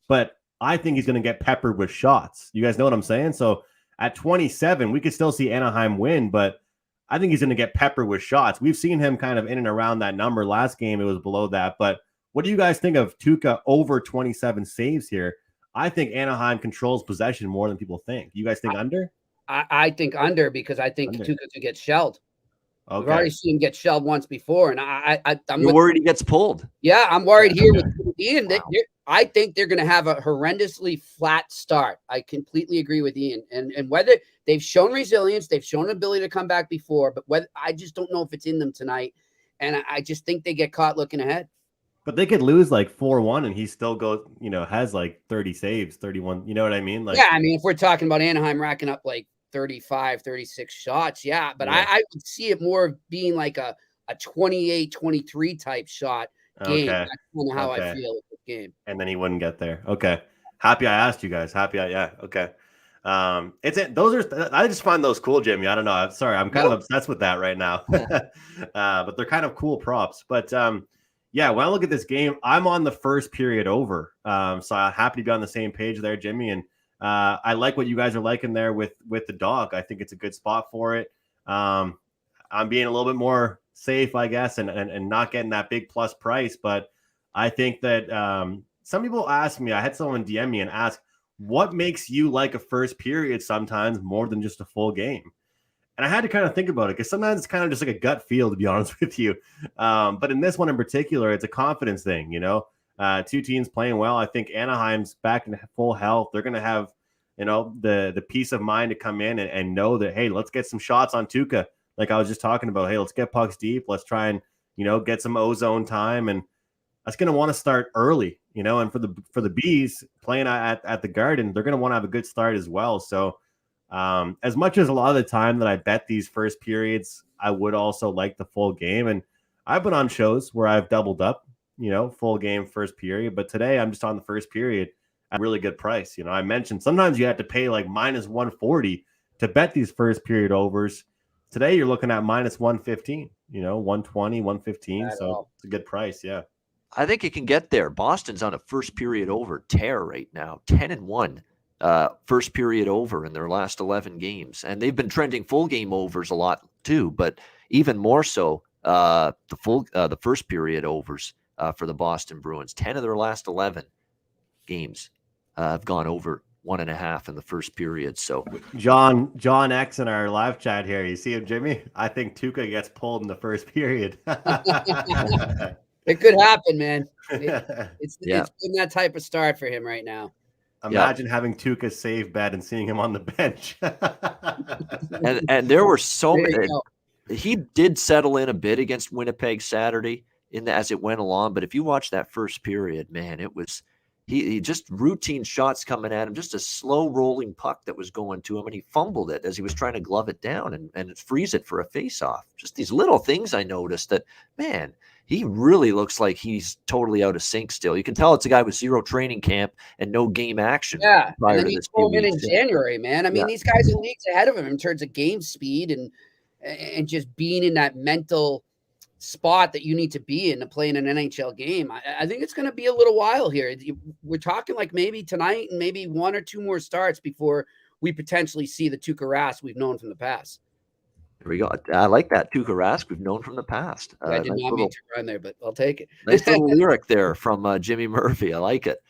but I think he's going to get peppered with shots. You guys know what I'm saying? So at 27, we could still see Anaheim win, but I think he's going to get peppered with shots. We've seen him kind of in and around that number. Last game, it was below that. But what do you guys think of Tuukka over 27 saves here? I think Anaheim controls possession more than people think. You guys think under? I think under, because I think Under. Tuukka could get shelled. Okay. We've already seen him get shelled once before, and I'm You're worried he gets pulled. Yeah, I'm worried here with Ian. Wow. I think they're going to have a horrendously flat start. I completely agree with Ian. And whether they've shown resilience, they've shown ability to come back before, but whether I just don't know if it's in them tonight. And I just think they get caught looking ahead. But they could lose like 4-1 and he still goes, has like 30 saves, 31. You know what I mean? Like, yeah, I mean, if we're talking about Anaheim racking up like 35, 36 shots, yeah. But Yeah. I would see it more of being like a 28-23 type shot game. Okay. That's kind of how Okay. I feel with the game. And then he wouldn't get there. Okay. Happy I asked you guys. Yeah. Okay. I just find those cool, Jimmy. I don't know. I'm sorry. I'm kind of obsessed with that right now. But they're kind of cool props. But yeah, when I look at this game, I'm on the first period over. So I'm happy to be on the same page there, Jimmy. And I like what you guys are liking there with the dog. I think it's a good spot for it. I'm being a little bit more safe, I guess, and not getting that big plus price. But I think that some people ask me, I had someone DM me and ask, what makes you like a first period sometimes more than just a full game? And I had to kind of think about it because sometimes it's kind of just like a gut feel, to be honest with you. But in this one in particular, it's a confidence thing, two teams playing well. I think Anaheim's back in full health. They're going to have, the peace of mind to come in and know that, hey, let's get some shots on Tuukka. Like I was just talking about, hey, let's get pucks deep. Let's try and, get some ozone time. And that's going to want to start early, and for the Bees playing at the Garden, they're going to want to have a good start as well. So as much as a lot of the time that I bet these first periods, I would also like the full game. And I've been on shows where I've doubled up, full game first period. But today I'm just on the first period at a really good price. I mentioned sometimes you have to pay like minus 140 to bet these first period overs. Today you're looking at minus 115, 120, 115. So it's a good price. Yeah. I think it can get there. Boston's on a first period over tear right now, 10-1. First period over in their last 11 games. And they've been trending full game overs a lot too, but even more so the first period overs for the Boston Bruins. 10 of their last 11 games have gone over 1.5 in the first period. So John X in our live chat here, you see him, Jimmy? I think Tuukka gets pulled in the first period. It could happen, man. It's been that type of start for him right now. Imagine having Tuukka save bet and seeing him on the bench. and there were so many. He did settle in a bit against Winnipeg Saturday as it went along. But if you watch that first period, man, it was he just routine shots coming at him, just a slow rolling puck that was going to him, and he fumbled it as he was trying to glove it down and freeze it for a faceoff. Just these little things I noticed that, man, he really looks like he's totally out of sync still. You can tell it's a guy with zero training camp and no game action. Yeah, and then he pulled in January, man. I mean, these guys are leagues ahead of him in terms of game speed and just being in that mental spot that you need to be in to play in an NHL game. I think it's going to be a little while here. We're talking like maybe tonight and maybe one or two more starts before we potentially see the Tuukka Rask we've known from the past. There we go. I like that Tuukka Rask we've known from the past. I did not mean to run there, but I'll take it. Nice little lyric there from Jimmy Murphy. I like it.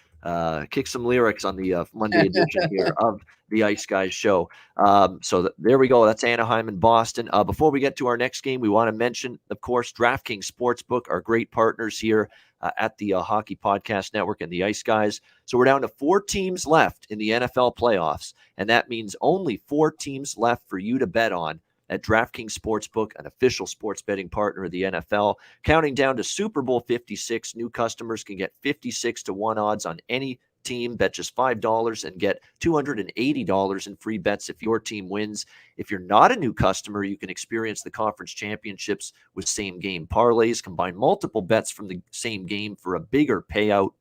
Kick some lyrics on the Monday edition here of the Ice Guys show. There we go. That's Anaheim and Boston. Before we get to our next game, we want to mention, of course, DraftKings Sportsbook, our great partners here at the Hockey Podcast Network and the Ice Guys. So we're down to 4 teams left in the NFL playoffs, and that means only 4 teams left for you to bet on at DraftKings Sportsbook, an official sports betting partner of the NFL. Counting down to Super Bowl 56, new customers can get 56-1 odds on any team. Bet just $5 and get $280 in free bets if your team wins. If you're not a new customer, you can experience the conference championships with same-game parlays. Combine multiple bets from the same game for a bigger payout.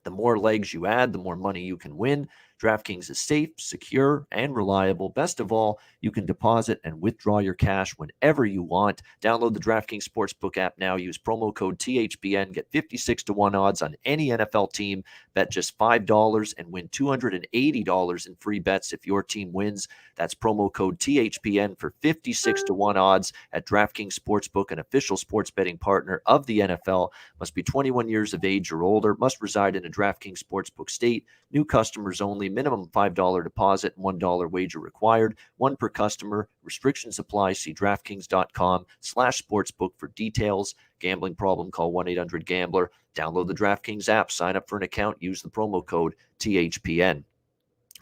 The more legs you add, the more money you can win. DraftKings is safe, secure, and reliable. Best of all, you can deposit and withdraw your cash whenever you want. Download the DraftKings Sportsbook app now. Use promo code THPN. Get 56-1 odds on any NFL team. Bet just $5 and win $280 in free bets if your team wins. That's promo code THPN for 56-1 odds at DraftKings Sportsbook, an official sports betting partner of the NFL. Must be 21 years of age or older. Must reside in a DraftKings Sportsbook state. New customers only. only. Minimum $5 deposit and $1 wager required. One per customer. Restrictions apply. See DraftKings.com/sportsbook for details. Gambling problem? Call 1-800-GAMBLER. Download the DraftKings app. Sign up for an account. Use the promo code THPN.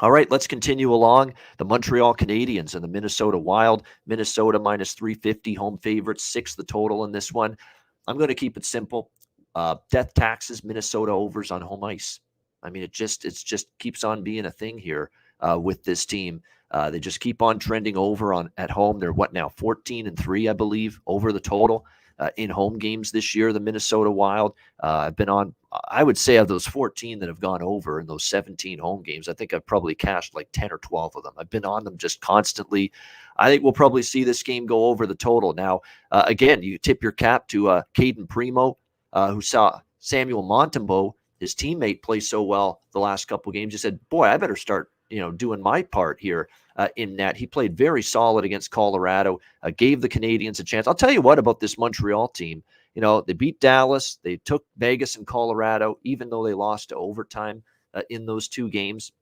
All right, let's continue along. The Montreal Canadiens and the Minnesota Wild. Minnesota minus 350, home favorites, 6 the total in this one. I'm going to keep it simple. Death taxes, Minnesota overs on home ice. I mean, it just keeps on being a thing here with this team. They just keep on trending over at home. They're 14-3, I believe, over the total in home games this year. The Minnesota Wild. I've been on, I would say, of those 14 that have gone over in those 17 home games, I think I've probably cashed like 10 or 12 of them. I've been on them just constantly. I think we'll probably see this game go over the total. Now, again, you tip your cap to Caden Primo, who saw Samuel Montembeault, his teammate, play so well the last couple of games. He said, boy, I better start doing my part here in net. He played very solid against Colorado, gave the Canadiens a chance. I'll tell you what about this Montreal team. They beat Dallas. They took Vegas and Colorado, even though they lost to overtime in those 2 games.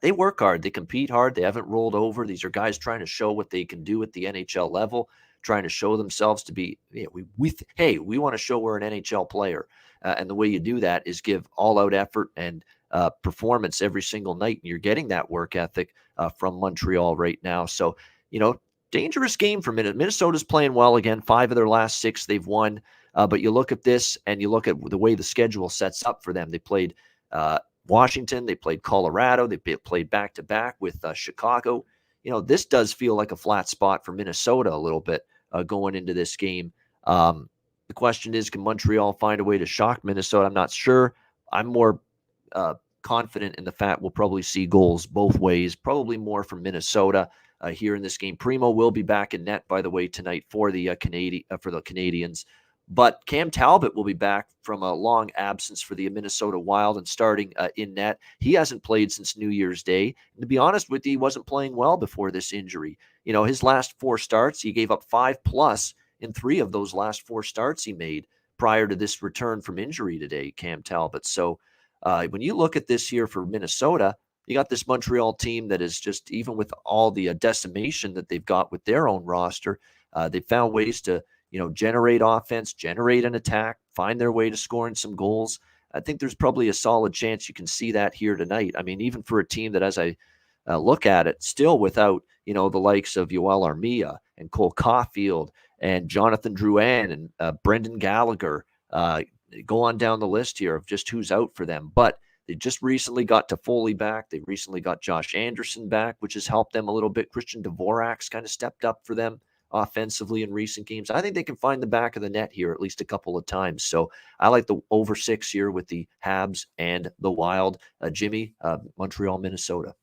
They work hard. They compete hard. They haven't rolled over. These are guys trying to show what they can do at the NHL level, trying to show themselves to be, we want to show we're an NHL player. And the way you do that is give all-out effort and performance every single night. And you're getting that work ethic from Montreal right now. So, dangerous game for Minnesota. Minnesota's playing well again. 5 of their last 6 they've won. But you look at this and you look at the way the schedule sets up for them. They played Washington. They played Colorado. They played back-to-back with Chicago. This does feel like a flat spot for Minnesota a little bit going into this game. The question is, can Montreal find a way to shock Minnesota? I'm not sure. I'm more confident in the fact we'll probably see goals both ways, probably more from Minnesota here in this game. Primo will be back in net, by the way, tonight for the Canadiens. But Cam Talbot will be back from a long absence for the Minnesota Wild and starting in net. He hasn't played since New Year's Day. And to be honest with you, he wasn't playing well before this injury. His last 4 starts, he gave up 5+ in 3 of those last 4 starts he made prior to this return from injury today, Cam Talbot. So when you look at this here for Minnesota, you got this Montreal team that is just, even with all the decimation that they've got with their own roster, they found ways to, generate offense, generate an attack, find their way to scoring some goals. I think there's probably a solid chance you can see that here tonight. I mean, even for a team that, as I look at it, still without, the likes of Yoel Armia and Cole Caulfield and Jonathan Drouin and Brendan Gallagher, go on down the list here of just who's out for them. But they just recently got Toffoli back. They recently got Josh Anderson back, which has helped them a little bit. Christian Dvorak's kind of stepped up for them offensively in recent games. I think they can find the back of the net here at least a couple of times. So I like the over 6 here with the Habs and the Wild. Jimmy, Montreal, Minnesota.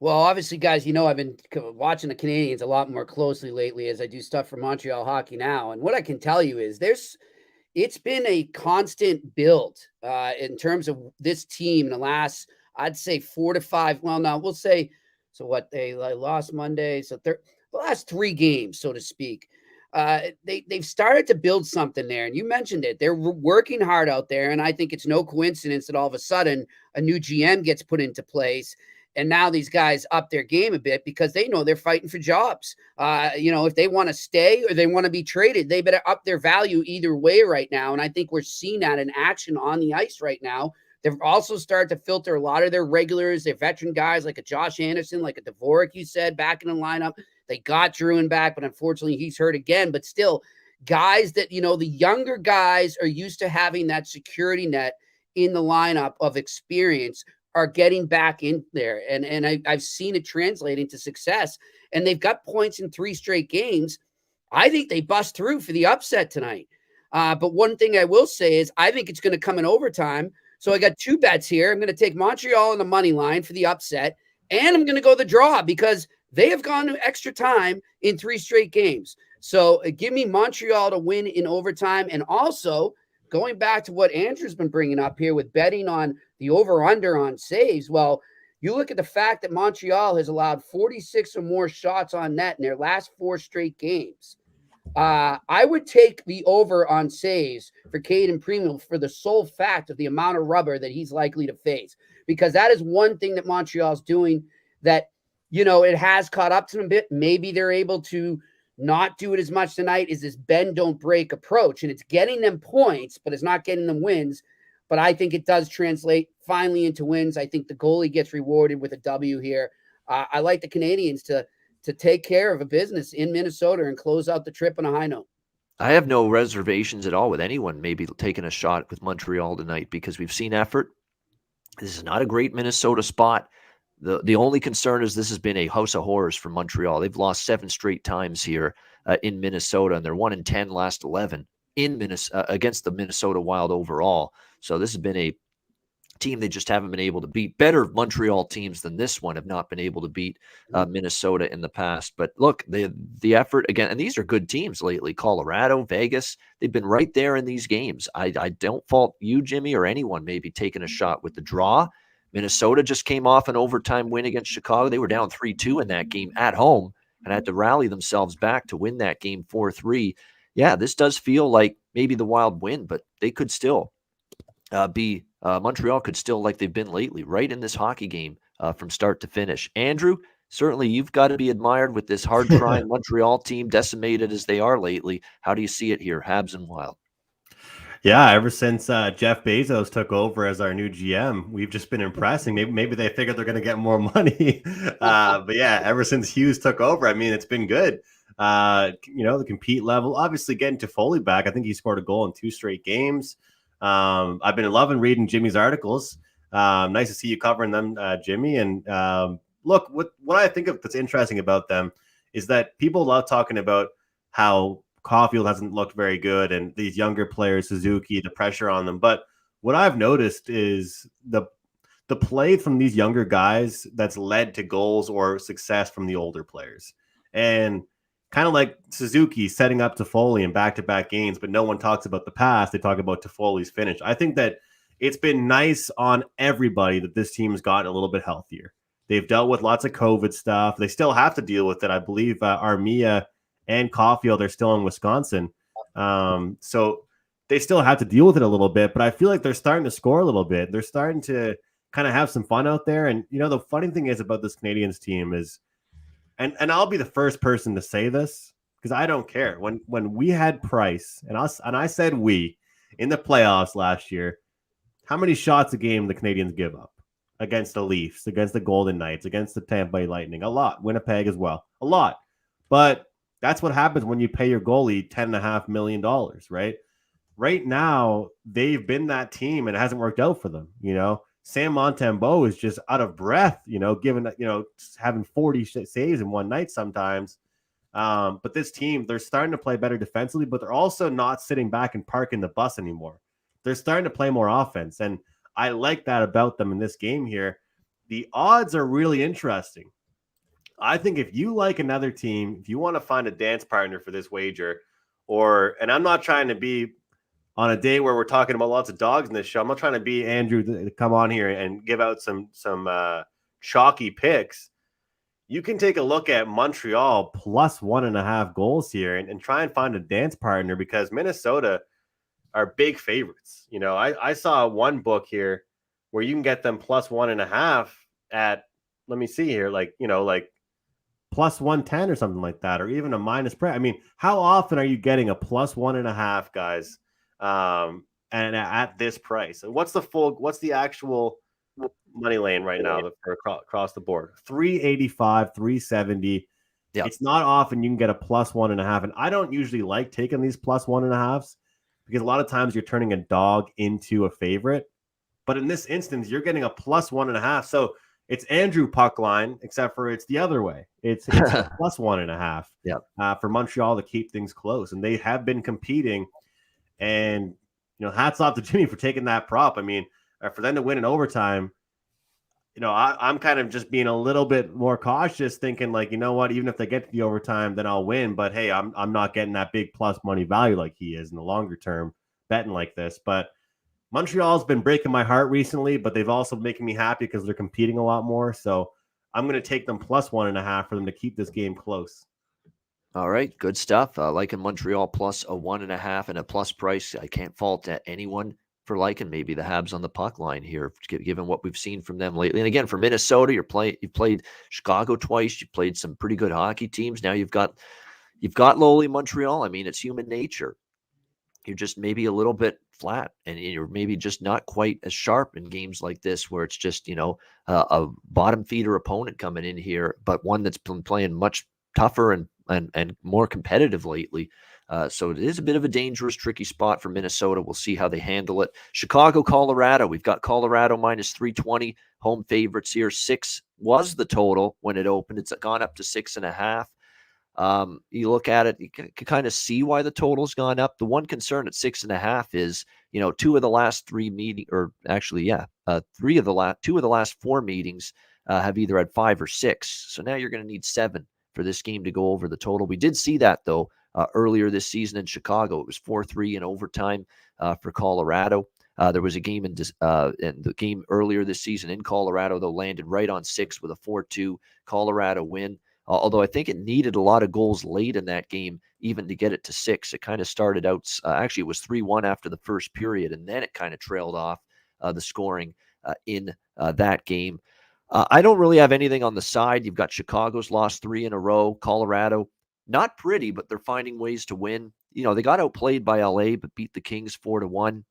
Well, obviously, guys, I've been watching the Canadiens a lot more closely lately as I do stuff for Montreal Hockey Now. And what I can tell you is it's been a constant build in terms of this team in the last, I'd say 4 to 5. Well, no, we'll say, so what, they lost Monday. So the last 3 games, so to speak, they've started to build something there. And you mentioned it. They're working hard out there. And I think it's no coincidence that all of a sudden a new GM gets put into place. And now these guys up their game a bit because they know they're fighting for jobs. If they want to stay or they want to be traded, they better up their value either way right now. And I think we're seeing that in action on the ice right now. They've also started to filter a lot of their regulars, their veteran guys like a Josh Anderson, like a Dvorak, you said, back in the lineup. They got Drouin back, but unfortunately he's hurt again. But still, guys that, the younger guys are used to having that security net in the lineup of experience are getting back in there. And I've seen it translate into success. And they've got points in 3 straight games. I think they bust through for the upset tonight. But one thing I will say is I think it's going to come in overtime. So I got 2 bets here. I'm going to take Montreal on the money line for the upset. And I'm going to go the draw because they have gone to extra time in 3 straight games. So give me Montreal to win in overtime. And also, going back to what Andrew's been bringing up here with betting on the over-under on saves, well, you look at the fact that Montreal has allowed 46 or more shots on net in their last 4 straight games. I would take the over on saves for Caden Primo for the sole fact of the amount of rubber that he's likely to face, because that is one thing that Montreal's doing that, it has caught up to them a bit. Maybe they're able to not do it as much tonight, is this bend don't break approach, and it's getting them points, but it's not getting them wins. But I think it does translate finally into wins. I think the goalie gets rewarded with a W here. I like the Canadiens to take care of a business in Minnesota and close out the trip on a high note. I have no reservations at all with anyone maybe taking a shot with Montreal tonight, because we've seen effort. This is not a great Minnesota spot. The only concern is this has been a house of horrors for Montreal. They've lost 7 straight times here in Minnesota, and they're 1-10 last 11 in Minnesota against the Minnesota Wild overall. So this has been a team they just haven't been able to beat. Better Montreal teams than this one have not been able to beat Minnesota in the past. But look, the effort again, and these are good teams lately. Colorado, Vegas, they've been right there in these games. I don't fault you, Jimmy, or anyone maybe taking a shot with the draw. Minnesota just came off an overtime win against Chicago. They were down 3-2 in that game at home and had to rally themselves back to win that game 4-3. Yeah, this does feel like maybe the Wild win, but they could still be Montreal could still, like they've been lately, right in this hockey game from start to finish. Andrew, certainly you've got to be admired with this hard-trying Montreal team, decimated as they are lately. How do you see it here, Habs and Wild? Yeah, ever since Jeff Bezos took over as our new GM, we've just been impressing. Maybe they figured they're going to get more money. But yeah, ever since Hughes took over, I mean, it's been good. The compete level, obviously getting Toffoli back. I think he scored a goal in 2 straight games. I've been loving reading Jimmy's articles. Nice to see you covering them, Jimmy. And look, what I think of that's interesting about them is that people love talking about how Caulfield hasn't looked very good and these younger players, Suzuki, the pressure on them. But what I've noticed is the play from these younger guys that's led to goals or success from the older players. And kind of like Suzuki setting up Toffoli in back-to-back games, but no one talks about the past. They talk about Toffoli's finish. I think that it's been nice on everybody that this team's gotten a little bit healthier. They've dealt with lots of COVID stuff. They still have to deal with it. I believe Armia and Caulfield are still in Wisconsin. So they still have to deal with it a little bit, but I feel like they're starting to score a little bit. They're starting to kind of have some fun out there. And, the funny thing is about this Canadiens team is, and I'll be the first person to say this because I don't care. When we had Price, and I said we, in the playoffs last year, how many shots a game the Canadiens give up against the Leafs, against the Golden Knights, against the Tampa Bay Lightning? A lot. Winnipeg as well. A lot. But that's what happens when you pay your goalie $10.5 million, right? Right now, they've been that team and it hasn't worked out for them. Sam Montembeault is just out of breath, given having 40 saves in one night sometimes. But this team, they're starting to play better defensively, but they're also not sitting back and parking the bus anymore. They're starting to play more offense. And I like that about them in this game here. The odds are really interesting. I think if you like another team, if you want to find a dance partner for this wager, and I'm not trying to be on a day where we're talking about lots of dogs in this show, I'm not trying to be Andrew to come on here and give out some chalky picks. You can take a look at Montreal plus 1.5 goals here and try and find a dance partner because Minnesota are big favorites. I saw one book here where you can get them plus 1.5 at, let me see here, like plus 110 or something like that, or even a minus spread. I mean, how often are you getting a plus 1.5, guys? And at this price, what's the actual money lane right now for across the board? 385, 370. Yep. It's not often you can get a plus 1.5. And I don't usually like taking these plus 1.5s because a lot of times you're turning a dog into a favorite. But in this instance, you're getting a plus 1.5. So it's Andrew puck line, except for it's the other way. It's a plus 1.5 for Montreal to keep things close. And they have been competing. And, hats off to Jimmy for taking that prop. I mean, for them to win in overtime, I'm kind of just being a little bit more cautious, thinking like, you know what, even if they get to the overtime, then I'll win. But hey, I'm not getting that big plus money value like he is in the longer term betting like this. But Montreal's been breaking my heart recently, but they've also making me happy because they're competing a lot more. So I'm going to take them plus 1.5 for them to keep this game close. All right, good stuff. Liking Montreal plus a 1.5 and a plus price. I can't fault anyone for liking maybe the Habs on the puck line here, given what we've seen from them lately. And again, for Minnesota, you've played Chicago twice. You played some pretty good hockey teams. Now you've got lowly Montreal. I mean, it's human nature. You're just maybe a little bit flat, and you're maybe just not quite as sharp in games like this, where it's just a bottom feeder opponent coming in here, but one that's been playing much tougher and more competitive lately. So it is a bit of a dangerous, tricky spot for Minnesota. We'll see how they handle it. Chicago, Colorado. We've got Colorado minus 320, home favorites here. 6 was the total when it opened. It's gone up to 6.5. You look at it, you can kind of see why the total's gone up. The one concern at 6.5 is, 2 of the last 3 meetings, or actually, 2 of the last 4 meetings have either had 5 or 6. So now you're going to need 7 for this game to go over the total. We did see that though earlier this season in Chicago. It was 4-3 in overtime for Colorado. There was a game in the game earlier this season in Colorado, though, landed right on 6 with a 4-2 Colorado win. Although I think it needed a lot of goals late in that game even to get it to 6. It kind of started out, actually it was 3-1 after the first period, and then it kind of trailed off the scoring in that game. I don't really have anything on the side. You've got Chicago's lost 3 in a row. Colorado, not pretty, but they're finding ways to win. They got outplayed by LA, but beat the Kings 4-1.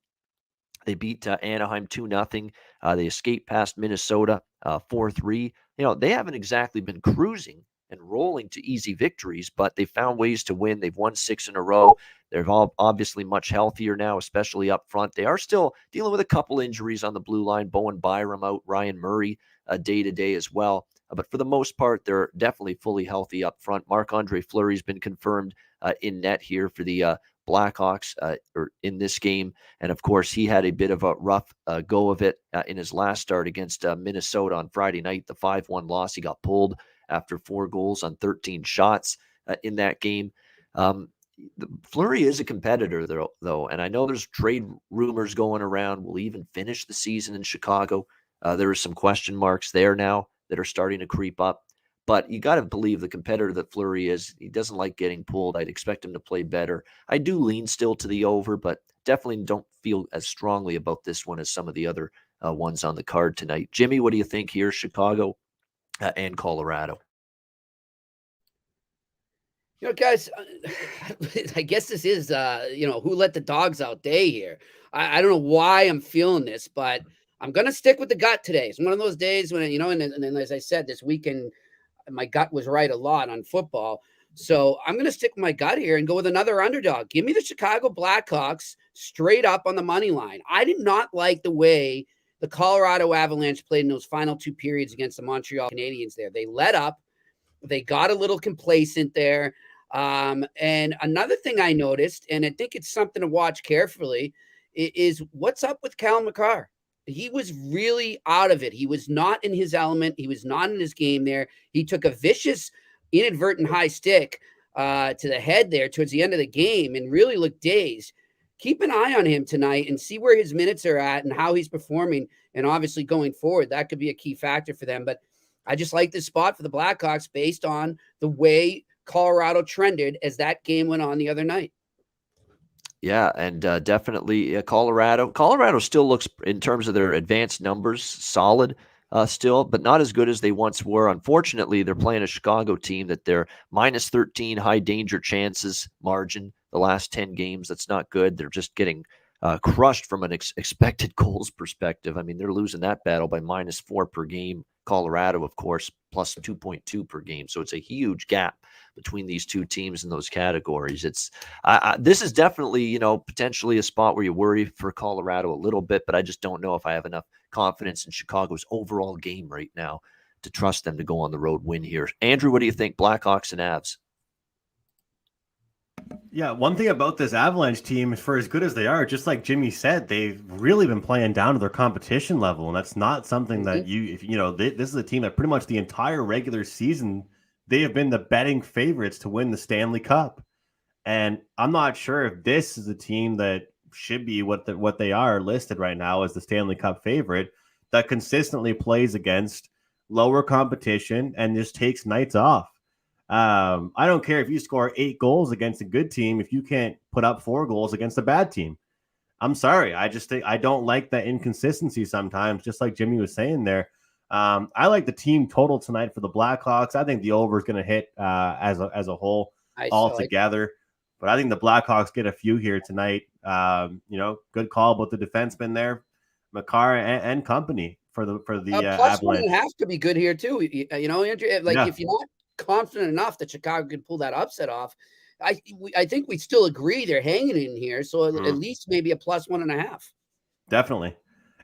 They beat Anaheim 2-0. They escaped past Minnesota 4-3. They haven't exactly been cruising and rolling to easy victories, but they found ways to win. They've won 6 in a row. They're all obviously much healthier now, especially up front. They are still dealing with a couple injuries on the blue line. Bowen Byram out, Ryan Murray day-to-day as well. But for the most part, they're definitely fully healthy up front. Marc-Andre Fleury's been confirmed in net here for the Blackhawks or in this game. And of course, he had a bit of a rough go of it in his last start against Minnesota on Friday night, the 5-1 loss. He got pulled after 4 goals on 13 shots in that game. Fleury is a competitor, though, and I know there's trade rumors going around. Will he even finish the season in Chicago? There are some question marks there now that are starting to creep up. But you got to believe the competitor that Fleury is. He doesn't like getting pulled. I'd expect him to play better. I do lean still to the over, but definitely don't feel as strongly about this one as some of the other ones on the card tonight. Jimmy, what do you think here, Chicago and Colorado? Guys, I guess this is, who let the dogs out day here. I don't know why I'm feeling this, but I'm going to stick with the gut today. It's one of those days when, and as I said, this weekend, my gut was right a lot on football. So I'm going to stick with my gut here and go with another underdog. Give me the Chicago Blackhawks straight up on the money line. I did not like the way the Colorado Avalanche played in those final 2 periods against the Montreal Canadiens there. They let up. They got a little complacent there. And another thing I noticed, and I think it's something to watch carefully, is what's up with Cal McCarr. He was really out of it. He was not in his element. He was not in his game there. He took a vicious, inadvertent high stick to the head there towards the end of the game and really looked dazed. Keep an eye on him tonight and see where his minutes are at and how he's performing. And obviously going forward, that could be a key factor for them. But I just like this spot for the Blackhawks based on the way Colorado trended as that game went on the other night. Yeah, and definitely Colorado. Colorado still looks, in terms of their advanced numbers, solid still, but not as good as they once were. Unfortunately, they're playing a Chicago team that they're minus 13 high danger chances margin the last 10 games. That's not good. They're just getting crushed from an expected goals perspective. I mean, they're losing that battle by -4 per game. Colorado, of course, plus 2.2 per game. So it's a huge gap between these two teams in those categories. It's this is definitely, potentially a spot where you worry for Colorado a little bit, but I just don't know if I have enough confidence in Chicago's overall game right now to trust them to go on the road win here. Andrew, what do you think? Blackhawks and Avs. Yeah, one thing about this Avalanche team, for as good as they are, just like Jimmy said, they've really been playing down to their competition level, and that's not something that this is a team that pretty much the entire regular season they have been the betting favorites to win the Stanley Cup, and I'm not sure if this is a team that should be what they are listed right now as the Stanley Cup favorite that consistently plays against lower competition and just takes nights off. I don't care if you score 8 goals against a good team if you can't put up 4 goals against a bad team. I'm sorry. I just think I don't like that inconsistency sometimes, just like Jimmy was saying there. I like the team total tonight for the Blackhawks. I think the over is going to hit as a whole altogether. But I think the Blackhawks get a few here tonight. Good call about the defenseman there, Makar and company for the plus Avalanche. 1.5 could be good here too. Andrew, if you're not confident enough that Chicago can pull that upset off, I think we still agree they're hanging in here. So at least maybe a plus 1.5. Definitely.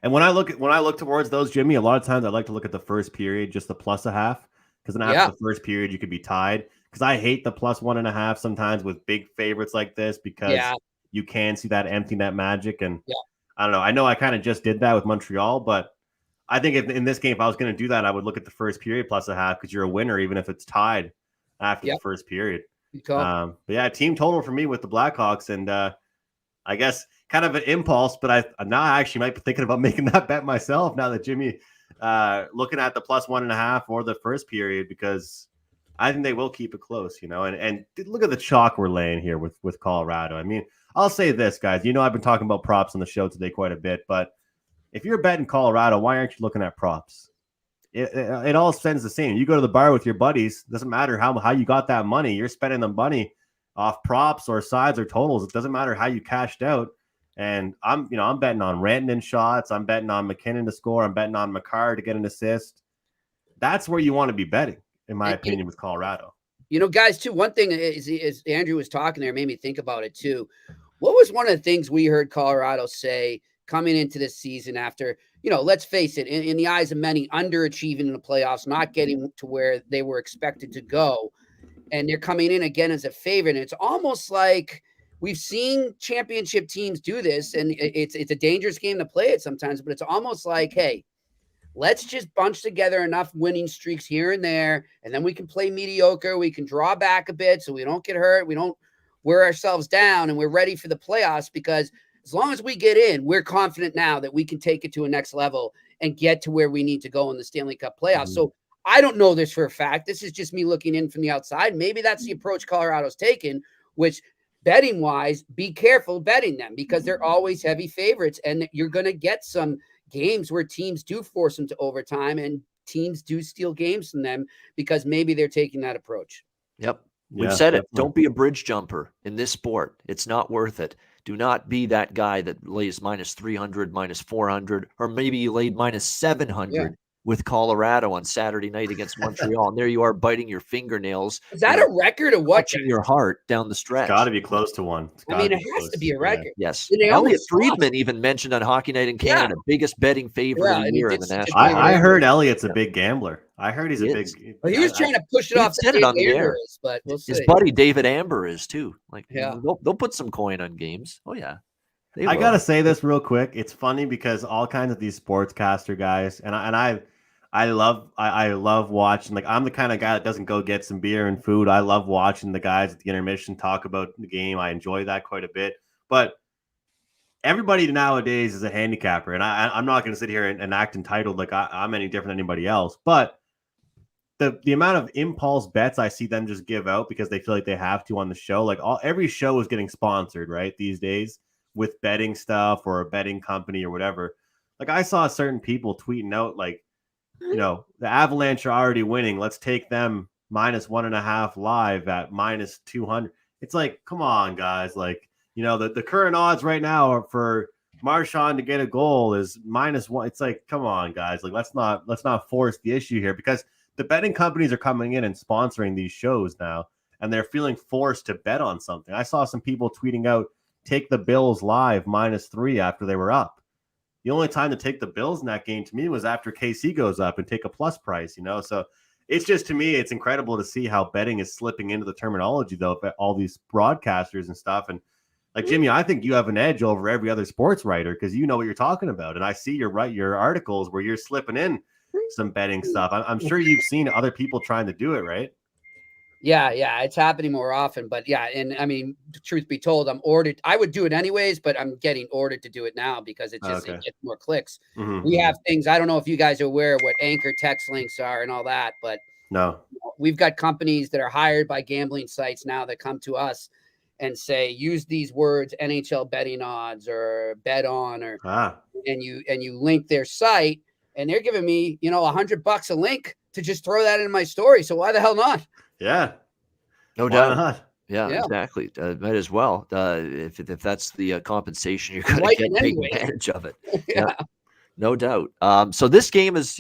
And when I look towards those, Jimmy, a lot of times I like to look at the first period, just the plus 0.5, because then after the first period you could be tied. Because I hate the plus 1.5 sometimes with big favorites like this, because you can see that empty net magic. And I don't know. I know I kind of just did that with Montreal, but I think in this game, if I was going to do that, I would look at the first period plus 0.5, because you're a winner even if it's tied after the first period. But yeah, team total for me with the Blackhawks, and I guess kind of an impulse, but now I actually might be thinking about making that bet myself now that Jimmy looking at the plus 1.5 or the first period, because I think they will keep it close, and look at the chalk we're laying here with Colorado. I mean, I'll say this, guys, I've been talking about props on the show today quite a bit, but if you're betting Colorado, why aren't you looking at props? It all spends the same. You go to the bar with your buddies, doesn't matter how you got that money. You're spending the money off props or sides or totals. It doesn't matter how you cashed out. And I'm betting on Rantanen shots. I'm betting on McKinnon to score. I'm betting on Makar to get an assist. That's where you want to be betting, in my opinion, with Colorado. Guys, too, one thing is Andrew was talking there, made me think about it too. What was one of the things we heard Colorado say coming into this season after, let's face it, in the eyes of many, underachieving in the playoffs, not getting to where they were expected to go, and they're coming in again as a favorite. And it's almost like we've seen championship teams do this, and it's a dangerous game to play it sometimes, but it's almost like, hey, let's just bunch together enough winning streaks here and there, and then we can play mediocre. We can draw back a bit so we don't get hurt. We don't wear ourselves down, and we're ready for the playoffs, because as long as we get in, we're confident now that we can take it to a next level and get to where we need to go in the Stanley Cup playoffs. So I don't know this for a fact. This is just me looking in from the outside. Maybe that's the approach Colorado's taken, which betting wise, be careful betting them, because they're always heavy favorites, and you're going to get some games where teams do force them to overtime and teams do steal games from them because maybe they're taking that approach. Yep. We've said it. Don't be a bridge jumper in this sport. It's not worth it. Do not be that guy that lays minus 300, minus 400, or maybe you laid minus 700 with Colorado on Saturday night against Montreal. And there you are biting your fingernails. Is that a record of what? Touching your heart down the stretch. It's got to be close to one. It has to be a record. Yeah. Yes. Elliot Friedman even mentioned on Hockey Night in Canada, biggest betting favorite of the year in the National. I heard Elliot's a big gambler. I heard he's a big. Well, he was trying to push it off. Said it on the air, but we'll see. His buddy David Amber is too. They'll put some coin on games. Oh yeah. I gotta say this real quick. It's funny because all kinds of these sportscaster guys, and I love watching. Like, I'm the kind of guy that doesn't go get some beer and food. I love watching the guys at the intermission talk about the game. I enjoy that quite a bit. But everybody nowadays is a handicapper, and I'm not going to sit here and act entitled like I'm any different than anybody else. But the amount of impulse bets I see them just give out because they feel like they have to on the show, like every show is getting sponsored, right, these days with betting stuff or a betting company or whatever. Like, I saw certain people tweeting out like, the Avalanche are already winning. Let's take them minus 1.5 live at minus 200. It's like, come on, guys. Like, the current odds right now are for Marchand to get a goal is -1. It's like, come on, guys. Like, let's not force the issue here, because the betting companies are coming in and sponsoring these shows now, and they're feeling forced to bet on something. I saw some people tweeting out, take the Bills live -3 after they were up. The only time to take the Bills in that game to me was after KC goes up and take a plus price, So it's just, to me, it's incredible to see how betting is slipping into the terminology, though, of all these broadcasters and stuff. And like, Jimmy, I think you have an edge over every other sports writer because you know what you're talking about. And I see your articles where you're slipping in some betting stuff. I'm sure you've seen other people trying to do it, right? Yeah, it's happening more often, but and I mean, truth be told, I'm ordered. I would do it anyways, but I'm getting ordered to do it now because it gets more clicks. We have things. I don't know if you guys are aware of what anchor text links are and all that, but no, we've got companies that are hired by gambling sites now that come to us and say, use these words, NHL betting odds or bet on, or and you link their site, and they're giving me, $100 a link to just throw that in my story. So why the hell not? Yeah, no doubt. Not? Yeah, exactly. Might as well. If that's the compensation, you're going to take advantage of it. Yeah, no doubt. So this game is,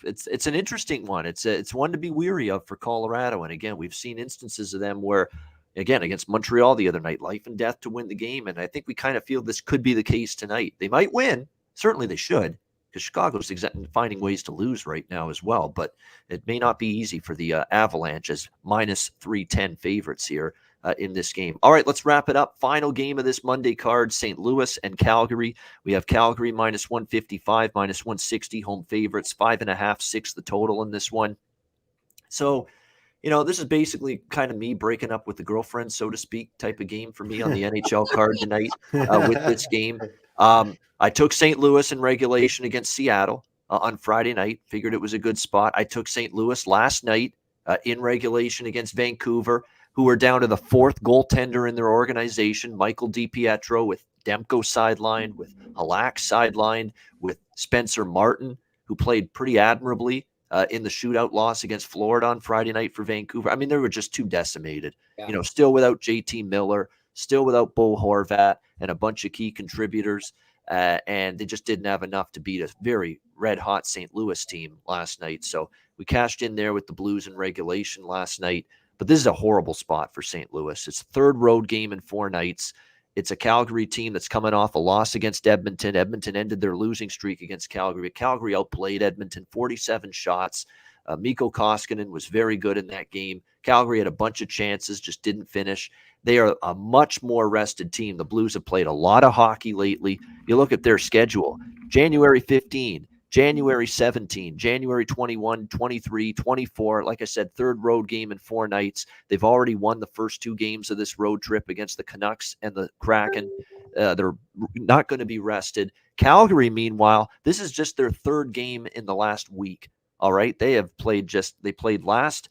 it's an interesting one. It's one to be weary of for Colorado. And again, we've seen instances of them where, again, against Montreal the other night, life and death to win the game. And I think we kind of feel this could be the case tonight. They might win. Certainly they should, because Chicago's finding ways to lose right now as well. But it may not be easy for the Avalanche as minus 310 favorites here in this game. All right, let's wrap it up. Final game of this Monday card, St. Louis and Calgary. We have Calgary minus 155, minus 160, home favorites, 5.5, 6 the total in this one. So, this is basically kind of me breaking up with the girlfriend, so to speak, type of game for me on the NHL card tonight with this game. I took St. Louis in regulation against Seattle on Friday night. Figured it was a good spot. I took St. Louis last night in regulation against Vancouver, who were down to the fourth goaltender in their organization, Michael DiPietro, with Demko sidelined, with Halak sidelined, with Spencer Martin, who played pretty admirably in the shootout loss against Florida on Friday night for Vancouver. I mean, they were just too decimated. Yeah. Still without JT Miller, still without Bo Horvat, and a bunch of key contributors. And they just didn't have enough to beat a very red-hot St. Louis team last night. So we cashed in there with the Blues in regulation last night. But this is a horrible spot for St. Louis. It's third road game in 4 nights. It's a Calgary team that's coming off a loss against Edmonton. Edmonton ended their losing streak against Calgary. Calgary outplayed Edmonton 47 shots. Mikko Koskinen was very good in that game. Calgary had a bunch of chances, just didn't finish. They are a much more rested team. The Blues have played a lot of hockey lately. You look at their schedule. January 15, January 17, January 21, 23, 24. Like I said, third road game in 4 nights. They've already won the first 2 games of this road trip against the Canucks and the Kraken. They're not going to be rested. Calgary, meanwhile, this is just their 3rd game in the last week. All right. They played last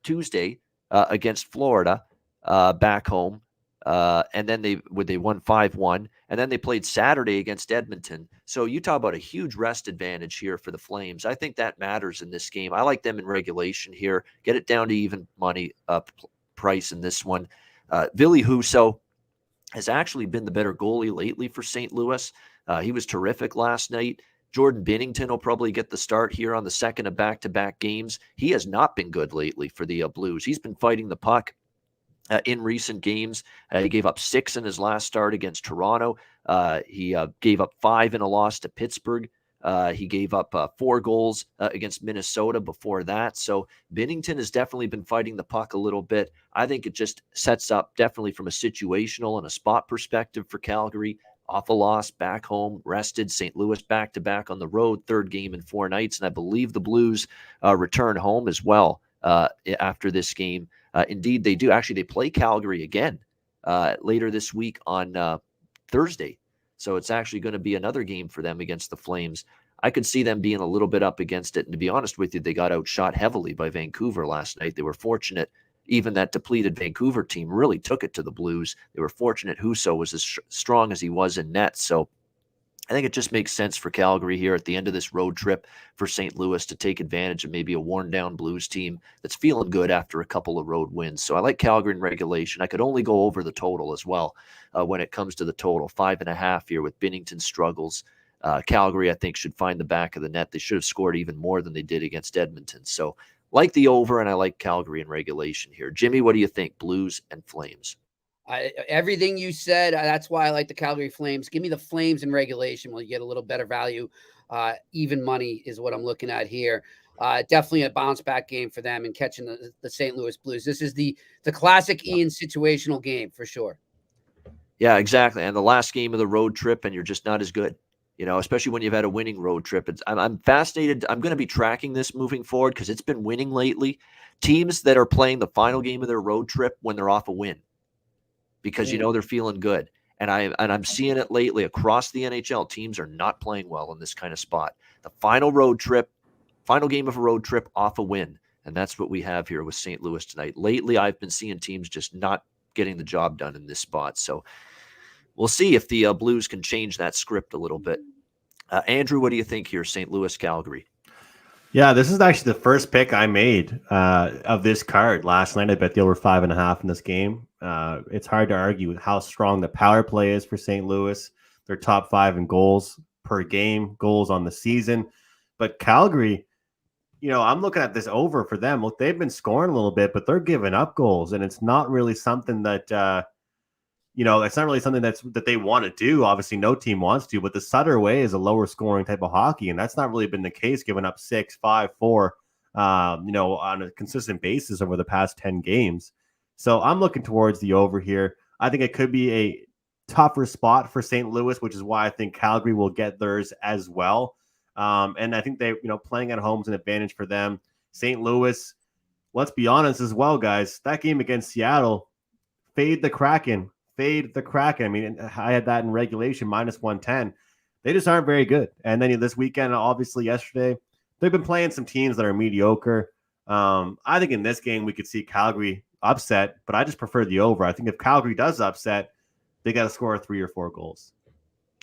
Tuesday against Florida back home. And then they won 5-1. And then they played Saturday against Edmonton. So you talk about a huge rest advantage here for the Flames. I think that matters in this game. I like them in regulation here. Get it down to even money price in this one. Ville Husso has actually been the better goalie lately for St. Louis. He was terrific last night. Jordan Binnington will probably get the start here on the second of back-to-back games. He has not been good lately for the Blues. He's been fighting the puck in recent games. He gave up 6 in his last start against Toronto. He gave up 5 in a loss to Pittsburgh. He gave up 4 goals against Minnesota before that. So Binnington has definitely been fighting the puck a little bit. I think it just sets up definitely from a situational and a spot perspective for Calgary. Off a loss, back home, rested. St. Louis back-to-back on the road, 3rd game in 4 nights. And I believe the Blues return home as well after this game. Indeed, they do. Actually, they play Calgary again later this week on Thursday. So it's actually going to be another game for them against the Flames. I could see them being a little bit up against it. And to be honest with you, they got outshot heavily by Vancouver last night. They were fortunate. Even that depleted Vancouver team really took it to the Blues. They were fortunate Husso was as strong as he was in net. So I think it just makes sense for Calgary here at the end of this road trip for St. Louis to take advantage of maybe a worn-down Blues team that's feeling good after a couple of road wins. So I like Calgary in regulation. I could only go over the total as well when it comes to the total. 5.5 here with Binnington's struggles. Calgary, I think, should find the back of the net. They should have scored even more than they did against Edmonton. So like the over, and I like Calgary in regulation here. Jimmy, what do you think? Blues and Flames. Everything you said, that's why I like the Calgary Flames. Give me the Flames in regulation where you get a little better value. Even money is what I'm looking at here. Definitely a bounce back game for them and catching the St. Louis Blues. This is the classic Ian situational game for sure. Yeah, exactly. And the last game of the road trip, and you're just not as good. Especially when you've had a winning road trip. I'm fascinated. I'm going to be tracking this moving forward because it's been winning lately. Teams that are playing the final game of their road trip when they're off a win because, they're feeling good. And I'm seeing it lately across the NHL. Teams are not playing well in this kind of spot. The final game of a road trip off a win. And that's what we have here with St. Louis tonight. Lately, I've been seeing teams just not getting the job done in this spot. So we'll see if the Blues can change that script a little bit. Andrew, what do you think here, St. Louis, Calgary? Yeah, this is actually the first pick I made of this card last night. I bet the over 5.5 in this game. It's hard to argue with how strong the power play is for St. Louis. They're top 5 in goals per game, goals on the season. But Calgary, I'm looking at this over for them. Look, they've been scoring a little bit, but they're giving up goals, and it's not really something that it's not really something that they want to do. Obviously, no team wants to, but the Sutter way is a lower scoring type of hockey, and that's not really been the case, giving up 6, 5, 4, on a consistent basis over the past 10 games. So I'm looking towards the over here. I think it could be a tougher spot for St. Louis, which is why I think Calgary will get theirs as well. And I think they, playing at home is an advantage for them. St. Louis, let's be honest as well, guys. That game against Seattle, fade the Kraken. I mean, I had that in regulation, -110. They just aren't very good. And then this weekend, obviously yesterday, they've been playing some teams that are mediocre. I think in this game, we could see Calgary upset, but I just prefer the over. I think if Calgary does upset, they got to score 3 or 4 goals.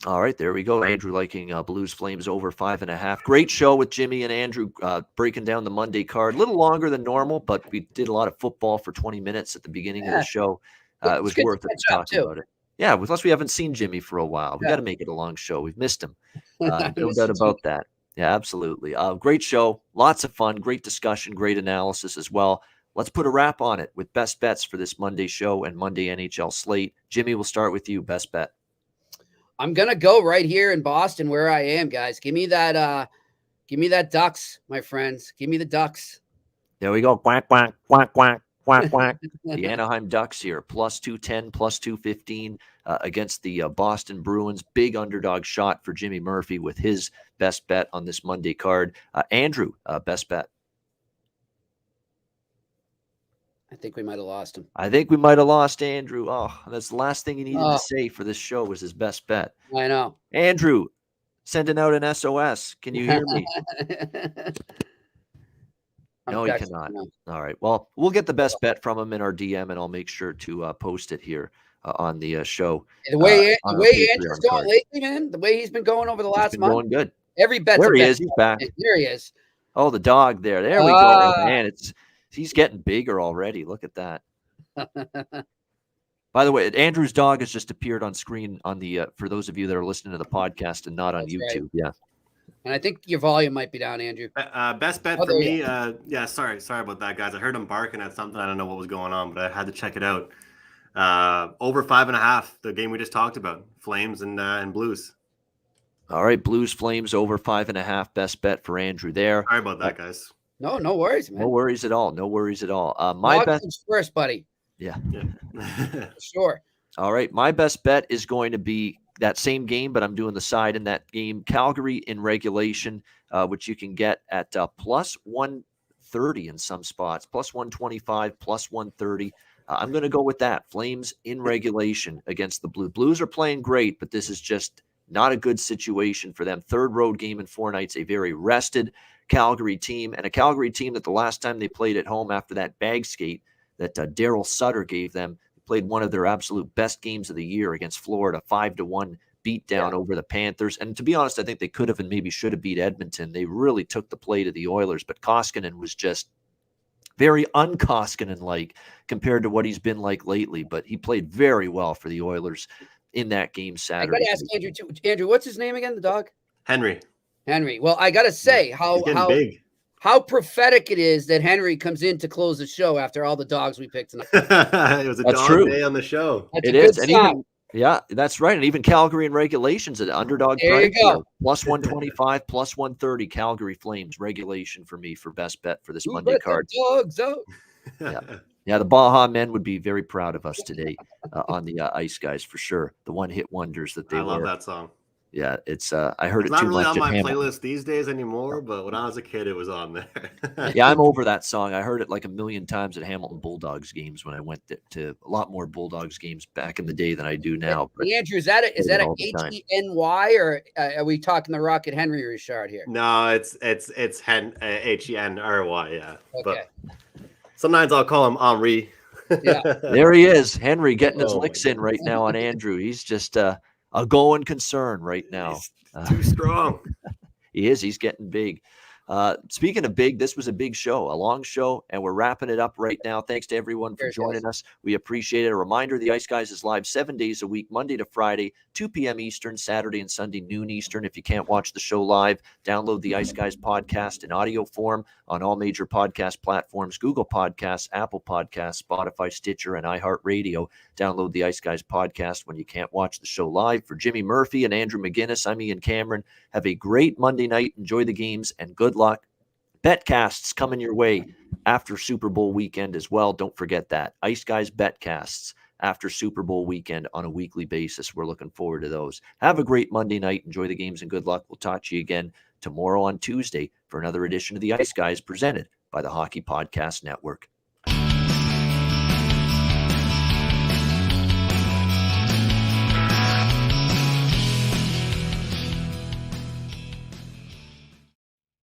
All right, there we go. Andrew liking Blues Flames over 5.5. Great show with Jimmy and Andrew breaking down the Monday card. A little longer than normal, but we did a lot of football for 20 minutes at the beginning of the show. It was worth it to talk about it. Yeah, plus we haven't seen Jimmy for a while. We got to make it a long show. We've missed him. No doubt about that. Yeah, absolutely. Great show. Lots of fun. Great discussion. Great analysis as well. Let's put a wrap on it with best bets for this Monday show and Monday NHL slate. Jimmy, we'll start with you. Best bet. I'm going to go right here in Boston where I am, guys. Give me that Ducks, my friends. Give me the Ducks. There we go. Quack, quack, quack, quack. Quack, quack. The Anaheim Ducks here, +210, +215 against the Boston Bruins. Big underdog shot for Jimmy Murphy with his best bet on this Monday card. Andrew, best bet. I think we might have lost him. I think we might have lost Andrew. Oh, that's the last thing he needed to say for this show was his best bet. I know. Andrew, sending out an SOS. Can you hear me? No, he cannot. All right. Well, we'll get the best bet from him in our DM, and I'll make sure to post it here on the show. The way Andrew's going lately, man, the way he's been going over the last month. Going good. Every bet. There he is. He's back. There he is. Oh, the dog there. There we go. Man, he's getting bigger already. Look at that. By the way, Andrew's dog has just appeared on screen on the for those of you that are listening to the podcast and not on YouTube. Right. Yeah. And I think your volume might be down, Andrew. Best bet for me. Sorry about that, guys. I heard him barking at something. I don't know what was going on, but I had to check it out. Over 5.5, the game we just talked about, Flames and Blues. All right, Blues Flames over 5.5. Best bet for Andrew there. Sorry about that, guys. No worries, man. No worries at all. My best first, buddy. Yeah. Sure. All right, my best bet is going to be that same game, but I'm doing the side in that game. Calgary in regulation, which you can get at +130 in some spots, +125, +130. I'm going to go with that. Flames in regulation against the Blues. Blues are playing great, but this is just not a good situation for them. Third road game in 4 nights, a very rested Calgary team, and a Calgary team that the last time they played at home after that bag skate that Daryl Sutter gave them, played one of their absolute best games of the year against Florida, 5-1 beatdown over the Panthers. And to be honest, I think they could have and maybe should have beat Edmonton. They really took the play to the Oilers, but Koskinen was just very un-Koskinen-like compared to what he's been like lately. But he played very well for the Oilers in that game Saturday. I got to ask Andrew, too. Andrew, what's his name again, the dog? Henry. Well, I got to say how prophetic it is that Henry comes in to close the show after all the dogs we picked tonight. It was a dog day on the show. It is. And even, yeah, that's right. And even Calgary in regulations at underdog price. +125, +130 Calgary Flames regulation for me for best bet for this Monday card. Dogs out. Yeah, the Baja men would be very proud of us today on the Ice Guys for sure. The one-hit wonders that they were. I love that song. Yeah, it's I heard It's it not too really much on at my Hamilton. playlist these days anymore, but when I was a kid, it was on there. Yeah, I'm over that song. I heard it like a million times at Hamilton Bulldogs games when I went to a lot more Bulldogs games back in the day than I do now. But Andrew, is that heard it a all the time. H-E-N-Y, or are we talking the Rocket Henry Richard here? No, it's Henry. Yeah, Okay. but sometimes I'll call him Henri. Yeah. There he is, Henry, getting his Oh my licks in right now on Andrew. He's just a going concern right now. He's too strong. He is. He's getting big. Speaking of big, this was a big show, a long show, and we're wrapping it up right now. Thanks to everyone for joining us. We appreciate it. A reminder, the Ice Guys is live 7 days a week, Monday to Friday, 2 p.m. Eastern, Saturday and Sunday, noon Eastern. If you can't watch the show live, download the Ice Guys podcast in audio form on all major podcast platforms, Google Podcasts, Apple Podcasts, Spotify, Stitcher, and iHeartRadio. Download the Ice Guys podcast when you can't watch the show live. For Jimmy Murphy and Andrew McInnis, I'm Ian Cameron. Have a great Monday night. Enjoy the games, and good luck. Betcasts coming your way after Super Bowl weekend as well. Don't forget that. Ice Guys Betcasts after Super Bowl weekend on a weekly basis. We're looking forward to those. Have a great Monday night. Enjoy the games and good luck. We'll talk to you again tomorrow on Tuesday for another edition of the Ice Guys presented by the Hockey Podcast Network.